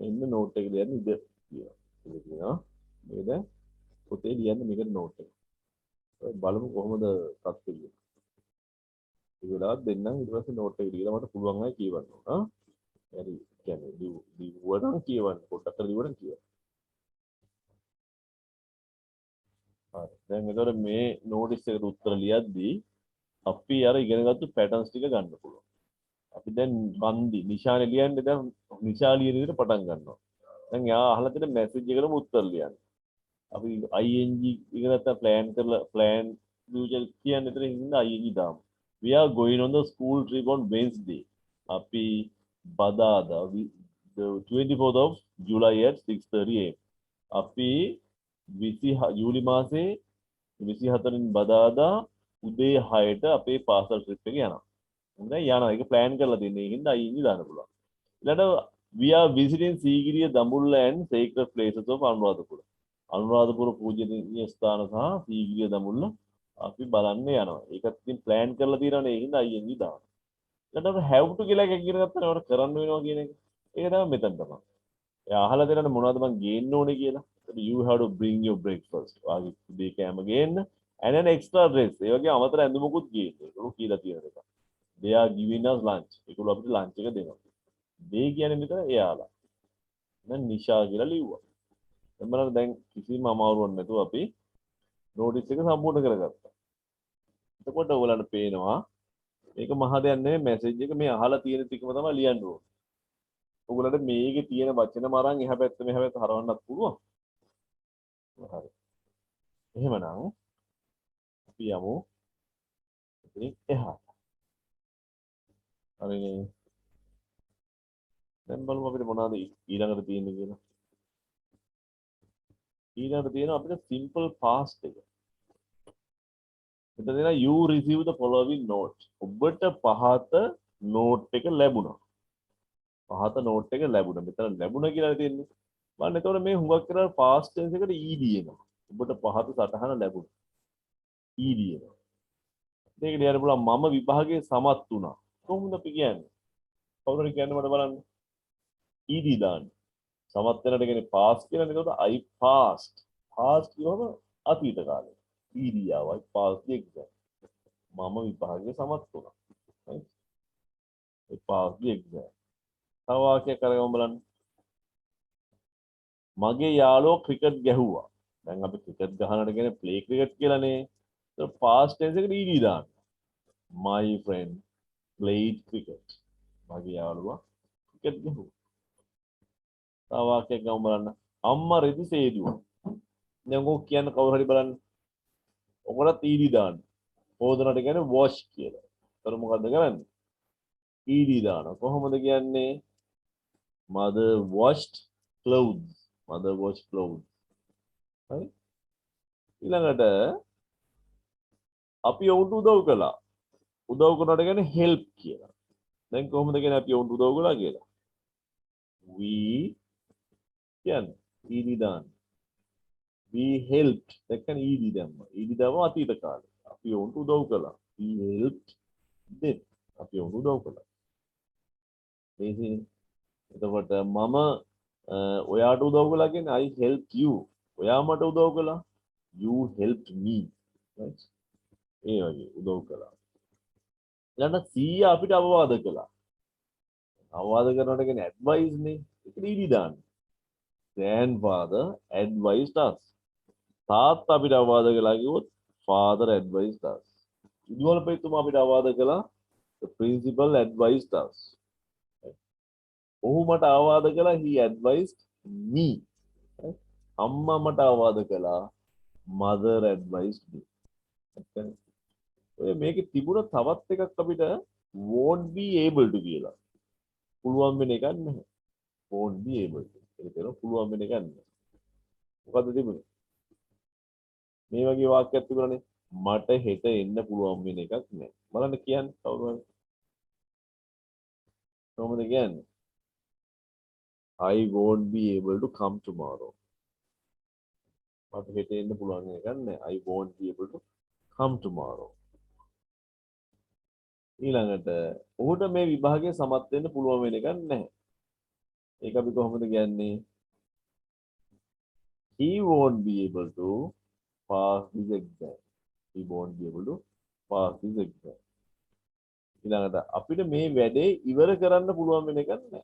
මෙන්න නෝට් එක ලියන්න ඉඳ කියලා. ඉඳ කියනවා. මේ දැන් පොතේ ලියන්න මේකට නෝට් එක. බලමු කොහොමද තත්ත්වය කියලා. ඒ වෙලාවත් දෙන්නම් ඊට පස්සේ නෝට් එක ලියලා මට පුළුවන් අය කියවන්න ඕන. හරි. කියන්නේ ලිව්වනම් කියවන්න. පොඩ්ඩක් ලිව්වනම් කියවන්න. හරි. දැන් එතකොට මේ නෝටිස් එකට උත්තර ලියද්දී අපි අර ඉගෙනගත්තු පැටර්න්ස් ටික ගන්න පුළුවන්. අපි දැන් කන්දි නිශානේ ලියන්නේ දැන් නිශා ලියන විදිහට පටන් ගන්නවා. දැන් යා අහලා තියෙන මැසේජ් එකටම උත්තර ලියන්න. අපි ing ඉගෙන ගත්තා plan future කියන්නේ එතන හින්දා ing දාමු. We are going on the school trip on Wednesday. අපි බදාදා the 24th of July at 6:30 am. අපි ජූලි මාසේ 24 වෙනි බදාදා උදේ 6ට අපේ පාසල් ට්‍රිප් එක යනවා. හොඳයි යනවා. ඒක ප්ලෑන් කරලා තියෙන්නේ. ඒකින්ද ing දාන්න පුළුවන්. ඊළඟට we are visiting Sigiriya Dambulla and sacred places of Anuradhapura. Anuradhapura පූජනීය ස්ථාන සහ සීගිරිය දඹුල්ල අපි බලන්න යනවා. ඒකත් ඉතින් ප්ලෑන් කරලා තියෙනවනේ. ඒකින්ද ing දාන්න. ඊළඟට have to කියලා එකක් ඉගෙන ගත්තා නේ. ඔයාලා කරන්න වෙනවා කියන එක. ඒක තමයි මෙතන තමයි. එයා අහලා දෙනවනේ මොනවද මං ගේන්න ඕනේ කියලා. You have to bring your breakfast. වාගේ උදේ කෑම ගේන්න and an extra dress. ඒ වගේ අමතර ඇඳුමකුත් ගේන්න. ඒකෝ කියලා තියෙන එක. They are giving us lunch. ඒගොල්ලෝ අපිට lunch එක දෙනවා. they කියන්නේ මෙතන එයාලා. දැන් නිෂා කියලා ලිව්වා. දැන් බලන්න දැන් කිසිම අමාරුවක් නැතුව අපි නෝටිස් එක සම්පූර්ණ කරගත්තා. එතකොට ඔයගලන්ට පේනවා මේක මහ දෙයක් නෙමෙයි මැසේජ් එක මේ අහලා තියෙන ටිකම තමයි ලියන්න ඕනේ. ඔයගලන්ට මේකේ තියෙන වචන මරන් එහා පැත්ත මෙහා පැත්ත හරවන්නත් පුළුවන්. හරි. එහෙමනම් අපි යමු ඉතින් එහාට. හරිනේ. දැන් බලමු අපිට මොනවද ඊළඟට තියෙන්නේ කියලා. ඊළඟට තියෙනවා අපිට simple past එක. මෙතන දෙනවා you receive the following note. ඔබට පහත note එක ලැබුණා. පහත note එක ලැබුණා. මෙතන ලැබුණා කියලා තියෙන්නේ. බලන්න එතකොට මේ හුඟක් කරලා past tense එකට ed එනවා. ඔබට පහත සටහන ලැබුණා. ed එනවා. මේක ලියන්න පුළුවන් මම විභාගයේ සමත් වුණා. කොහොමද අපි කියන්නේ? කවුරුහරි කියන්නේ මට බලන්න. ed දාන්න. සමත් වෙනට කියන්නේ pass කියලා නේද? I passed. Past කියවම අතීත කාලේ. ed ආවයි pass the exam. මම විභාගයේ සමත් වුණා. right? I passed the exam. තව වාක්‍යයක් කරගමු බලන්න. මගේ යාළුවෝ ක්‍රිකට් ගැහුවා. දැන් අපි ක්‍රිකට් ගහනට කියන්නේ play cricket කියලානේ. ඒක past tense එකට ed දාන්න. My friend played cricket. මගේ යාළුවා ක්‍රිකට් ගැහුවා. තව වාක්‍යයක් ගමු බලන්න. අම්මා රෙදි සේදුවා. දැන් ඔක කියන්න කවුරු හරි බලන්න. ඔකට ed දාන්න. හොදනට කියන්නේ wash කියලා. ඒතර මොකද්ද කරන්නේ? ed දානවා. කොහොමද කියන්නේ? Mother washed clothes. Mother washed clothes. හරි? ඊළඟට අපි ඔවුන්ට උදව් කළා. උදව් කරනට කියන්නේ help කියලා. දැන් කොහොමද කියන්නේ අපි ඔවුන්ට උදව් කළා කියලා? We කියන්නේ ed දාන්න. We helped. දැන් ed දැම්මා. ed දාම අතීත කාලේ. අපි ඔවුන්ට උදව් කළා. We helped them. අපි ඔවුන්ට උදව් කළා. මේකනේ. එතකොට මම ඔයාට උදව් කළා කියන්නේ I helped you. ඔයා මට උදව් කළා. You helped me. right? ඒ වගේ උදව් කළා. ඊළඟ සීයා අපිට අවවාද කළා. අවවාද කරනකොට කියන්නේ advice නේ. ඒක ඊඩි දාන්න. Grandfather advised us. තාත්තා අපිට අවවාද කළා කිව්වොත් father advised us. විදුහල්පතිතුමා අපිට අවවාද කළා. The principal advised us. ඔහු මට අවවාද කළා he advised me. අම්මා මට අවවාද කළා mother advised me. ඔය මේකේ තිබුණ තවත් එකක් අපිට won't be able to කියලා. පුළුවන් වෙන එකක් නැහැ. won't be able to. ඒක කියනවා පුළුවන් වෙන එකක් නැහැ. මොකද්ද තිබුණේ? මේ වගේ වාක්‍යයක් තිබුණානේ. මට හෙට එන්න පුළුවන් වෙන එකක් නැහැ. බලන්න කියන්නේ කවුරු හරි. කොහොමද කියන්නේ? I won't be able to come tomorrow. මට හෙට එන්න පුළුවන් එකක් නැහැ. I won't be able to come tomorrow. ඊළඟට ඔහුට මේ විභාගයේ සමත් වෙන්න පුළුවන් වෙන එකක් නැහැ. ඒක අපි කොහොමද කියන්නේ? He won't be able to pass this exam. He won't be able to pass this exam. ඊළඟට අපිට මේ වැඩේ ඉවර කරන්න පුළුවන් වෙන එකක් නැහැ.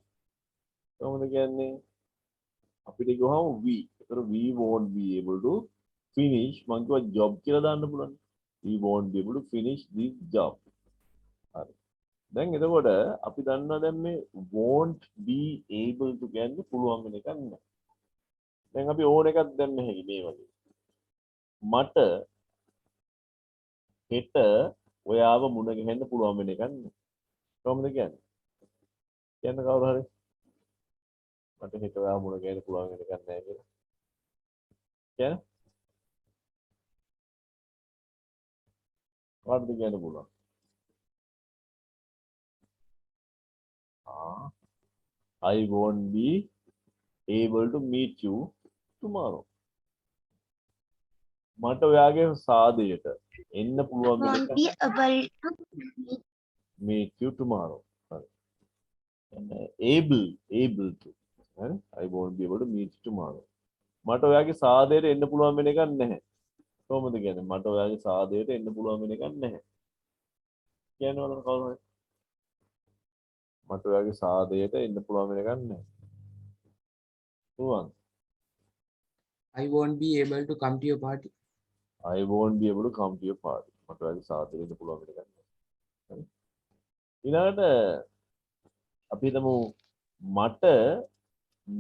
කොහොමද කියන්නේ? අපිට ගිහම we. ඒතර we won't be able to finish මං කිව්වා job කියලා දාන්න පුළුවන්. We won't be able to finish this job. හරි. දැන් එතකොට අපි දන්නවා දැන් මේ won't be able to කියන්නේ පුළුවන් වෙන එකක් නෑ. දැන් අපි ඕන එකක් දැන් මෙහෙ මේ වගේ. මට හෙට ඔයාව මුණ ගැහෙන්න පුළුවන් වෙන එකක් නෑ. කොහොමද කියන්නේ? කියන්න කවුරු හරි? මට හෙට ඔයාව මුණ ගැහෙන්න පුළුවන් වෙන එකක් නෑ කියලා. කියන්න. කාටද කියන්න පුළුවන්? I won't be able to meet you tomorrow. මට ඔයාගේ සාදයට එන්න පුළුවන් Won't be able to meet you tomorrow. හරි. able to. හරි. I won't be able to meet you tomorrow. මට ඔයාගේ සාදයට එන්න පුළුවන් වෙන එකක් නැහැ. කොහොමද කියන්නේ? මට ඔයාගේ සාදයට එන්න පුළුවන් වෙන එකක් නැහැ. කියනවලු කවුරු හරි? මට ඔයාගේ සාදයට එන්න පුළුවන් වෙන එකක් නැහැ. පුළුවන්. I won't be able to come to your party. I won't be able to come to your party. මට ඔයාගේ සාදයට එන්න පුළුවන් වෙන එකක් නැහැ. හරි. ඊළඟට අපි හිතමු මට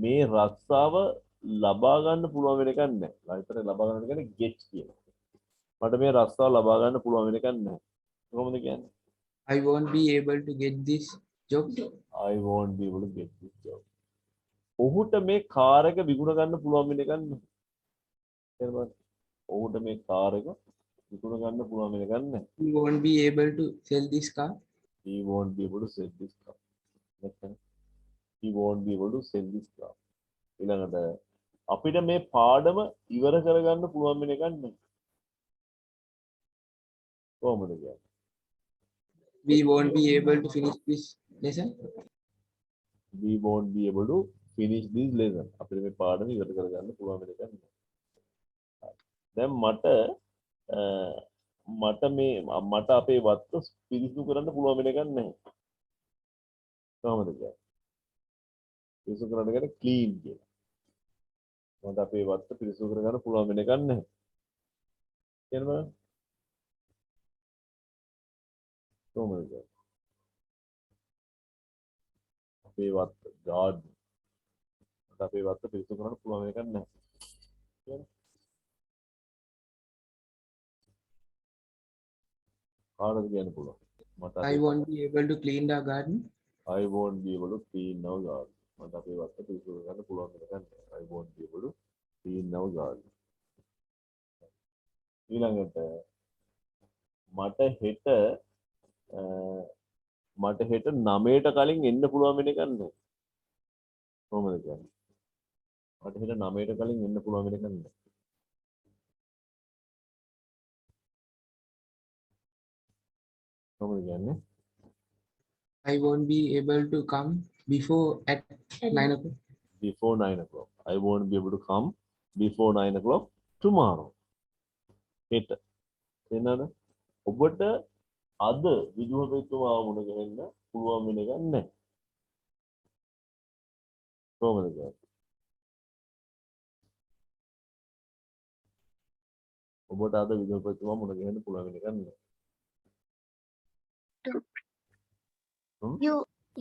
මේ රක්ෂාව ලබා ගන්න පුළුවන් වෙන එකක් නැහැ. ලයිතරේ ලබා ගන්න කියන්නේ get කියනවා. මට මේ රක්ෂාව ලබා ගන්න පුළුවන් වෙන එකක් නැහැ. කොහොමද කියන්නේ? I won't be able to get this job. I won't be able to get this job. ඔහුට මේ කාර් එක විකුණ ගන්න පුළුවන් වෙන එකක් නැහැ. තේරුණාද? ඔහුට මේ කාර් එක විකුණ ගන්න පුළුවන් වෙන එකක් නැහැ. He won't be able to sell this car. He won't be able to sell this car. නැත්නම් he won't be able to sell this car. ඊළඟට අපිට මේ පාඩම ඉවර කරගන්න පුළුවන් වෙන එකක් නැහැ. කොහොමද කියන්නේ? We won't be able to finish this lesson. We won't be able to finish this lesson. අපිට මේ පාඩම ඉවර කරගන්න පුළුවන් වෙන එකක් නැහැ. දැන් මට අපේ වත්ත පිරිසිදු කරන්න පුළුවන් වෙන එකක් නැහැ. කොහොමද කියන්නේ? පිරිසිදු කරන්න කියන්නේ clean කියලා. මට අපේ වත්ත පිරිසිදු කරගන්න පුළුවන් වෙන එකක් නැහැ. කියනවා. කොහොමද කියන්නේ? අපේ වත්ත garden. මට අපේ වත්ත පිරිසිදු කරන්න පුළුවන් වෙන එකක් නැහැ. කියනවා. කාටද කියන්න පුළුවන්? මට I won't be able to clean the garden. I won't be able to clean our garden. මට අපේ වත්ත පිරිසිදු කරගන්න පුළුවන් වෙන එකක් නැහැ. I won't be able to clean our garden. ඊළඟට මට හෙට 9ට කලින් එන්න පුළුවන් වෙන එකක් නැහැ. කොහොමද කියන්නේ? මට හෙට 9ට කලින් එන්න පුළුවන් වෙන එකක් නැහැ. කොහොමද කියන්නේ? I won't be able to come before at 9 o'clock. Before 9 o'clock. I won't be able to come before 9 o'clock tomorrow. හෙට. එනද? ඔබට අද විදුහල්පතිතුමාව මුණ ගැහෙන්න පුළුවන් වෙන එකක් නැහැ. කොහොමද කියන්නේ? ඔබට අද විදුහල්පතිතුමාව මුණ ගැහෙන්න පුළුවන් වෙන එකක් නැහැ.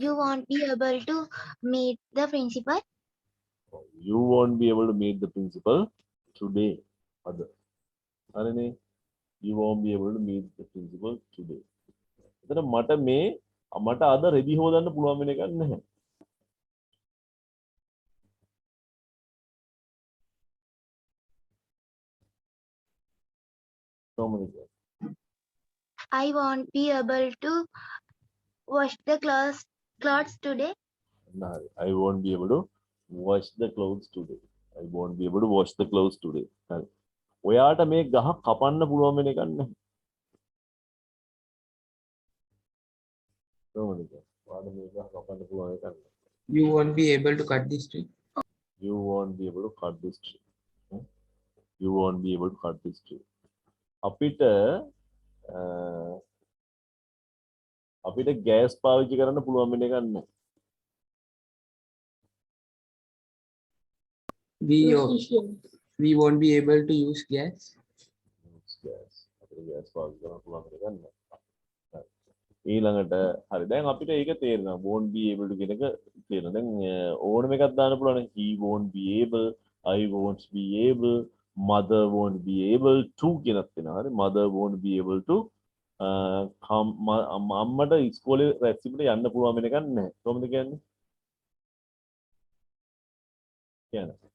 you won't be able to meet the principal. You won't be able to meet the principal today. Other. හරිනේ. You won't be able to meet the principal today. එතන මට අද රෙදි හොදන්න පුළුවන් වෙන එකක් නැහැ. කොහොමද කියන්නේ? I won't be able to wash the clothes today. No, I won't be able to wash the clothes today. I won't be able to wash the clothes today. ඔයාට මේ ගහ කපන්න පුළුවන් වෙන එකක් නැහැ. කොහොමද කියන්නේ? ඔයාට මේ ගහ කපන්න පුළුවන් එකක් නැහැ. You won't be able to cut this tree. You won't be able to cut this tree. You won't be able to cut this tree. අපිට ගෑස් පාවිච්චි කරන්න පුළුවන් වෙන එකක් නැහැ. We won't be able to use gas. Gas අපිට ගෑස් පාවිච්චි කරන්න පුළුවන් වෙන එකක් නැහැ. ඊළඟට හරි දැන් අපිට ඒක තේරෙනවා won't be able to කියන එක තේරෙනවා. දැන් ඕනම එකක් දාන්න පුළුවන්. He won't be able, I won't be able, mother won't be able to කියනත් වෙනවා. හරි mother won't be able to අම්මට ඉස්කෝලේ රැස්වීමට යන්න පුළුවන් වෙන එකක් නැහැ. කොහොමද කියන්නේ? කියන්නේ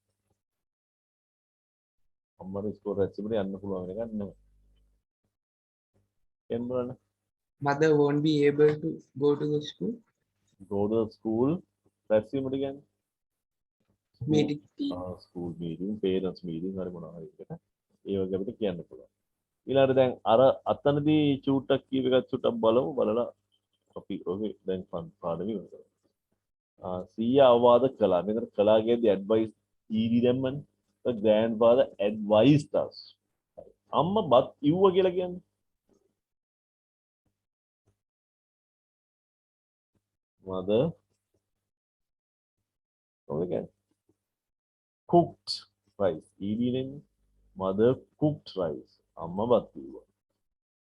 අම්මට ඉස්කෝලේ රැස්වීමට යන්න පුළුවන් වෙන එකක් නැහැ. කියන්න බලන්න. Mother won't be able to go to the school. Go to the school රැස්වීමට කියන්නේ Meeting. School meeting parents meeting හරි මොනවා හරි එකට ඒ වගේ අපිට කියන්න පුළුවන්. ඊළඟට දැන් අර අතනදී චූට්ටක් කීව එකක් චුට්ටක් බලමු. බලලා අපි ඔගේ දැන් ෆන් පාඩම ඉවර කරමු. සීයා අවවාද කළා. මෙතන කළා කියද්දි advice ඊඩි දැම්මනේ. the grandfather advised us. අම්මා බත් කිව්වා කියලා කියන්නේ mother කොහොමද කියන්නේ cooked rice ඊඩි නෙන්නේ mother cooked rice අම්මා බත් කිව්වා.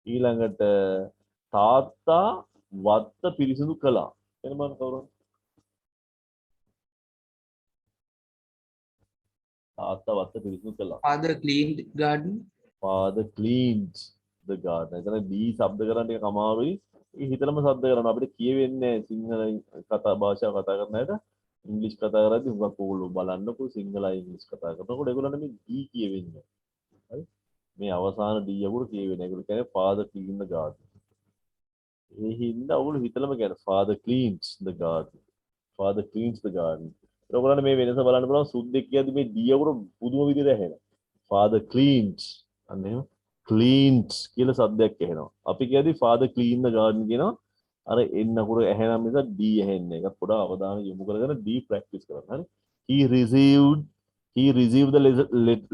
ඊළඟට තාත්තා වත්ත පිරිසිදු කළා. එන මම කවුරුන්? තාත්තා වත්ත පිරිසිදු කළා. Father cleaned garden. Father cleaned the garden. එතන දී શબ્ද කරන්න ටික අමාරුයි. ඒ හිතලම શબ્ද කරනවා. අපිට කියවෙන්නේ සිංහල කතා භාෂාව කතා කරන අයට ඉංග්‍රීසි කතා කරද්දී හුඟක් ඕගොල්ලෝ බලන්නකෝ සිංහලයි ඉංග්‍රීසි කතා කරනකොට ඒගොල්ලන්ට මේ දී කියවෙන්නේ. හරි? මේ අවසාන දී යකුරු කියවෙන්නේ. ඒගොල්ලෝ කියන්නේ father cleaned the garden. ඒ හින්දා ඔගොල්ලෝ හිතලම කියන්නේ father cleans the garden. Father cleans the garden. ඔයගොල්ලන්ට මේ වෙනස බලන්න පුළුවන් සුද්දෙක් කියද්දි මේ දී යකුරු පුදුම විදිහට ඇහෙනවා. Father cleans අන්න එහෙම cleans කියලා શબ્දයක් ඇහෙනවා. අපි කියද්දි father clean the garden කියනවා. අර එන්න අකුර ඇහෙනම් නිසා D ඇහෙන්නේ. ඒක පොඩ අවධානය යොමු කරගෙන D ප්‍රැක්ටිස් කරන්න. හරි. He received the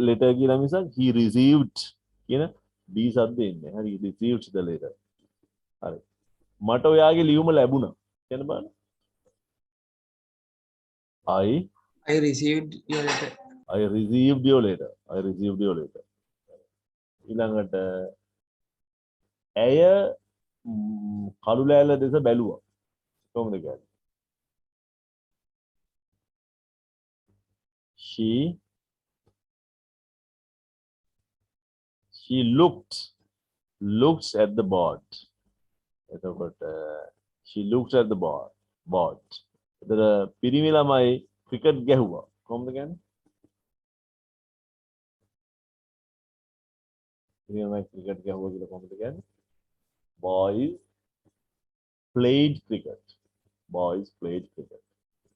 letter කියලා මිසක් he received කියන D શબ્දෙ ඉන්නේ. හරි. he received the letter. හරි. මට ඔයාගේ ලියුම ලැබුණා. කියන්න බලන්න. I received your letter. I received your letter. I received your letter. ඊළඟට ඇය කළු ලෑල්ල දෙස බැලුවා. කොහොමද කියන්නේ? She looked at the board. එතකොට she looked at the board. එතන පිරිමි ළමයි ක්‍රිකට් ගැහුවා. කොහොමද කියන්නේ? පිරිමි ළමයි ක්‍රිකට් ගැහුවා කියලා කොහොමද කියන්නේ? Boys played cricket. Boys played cricket.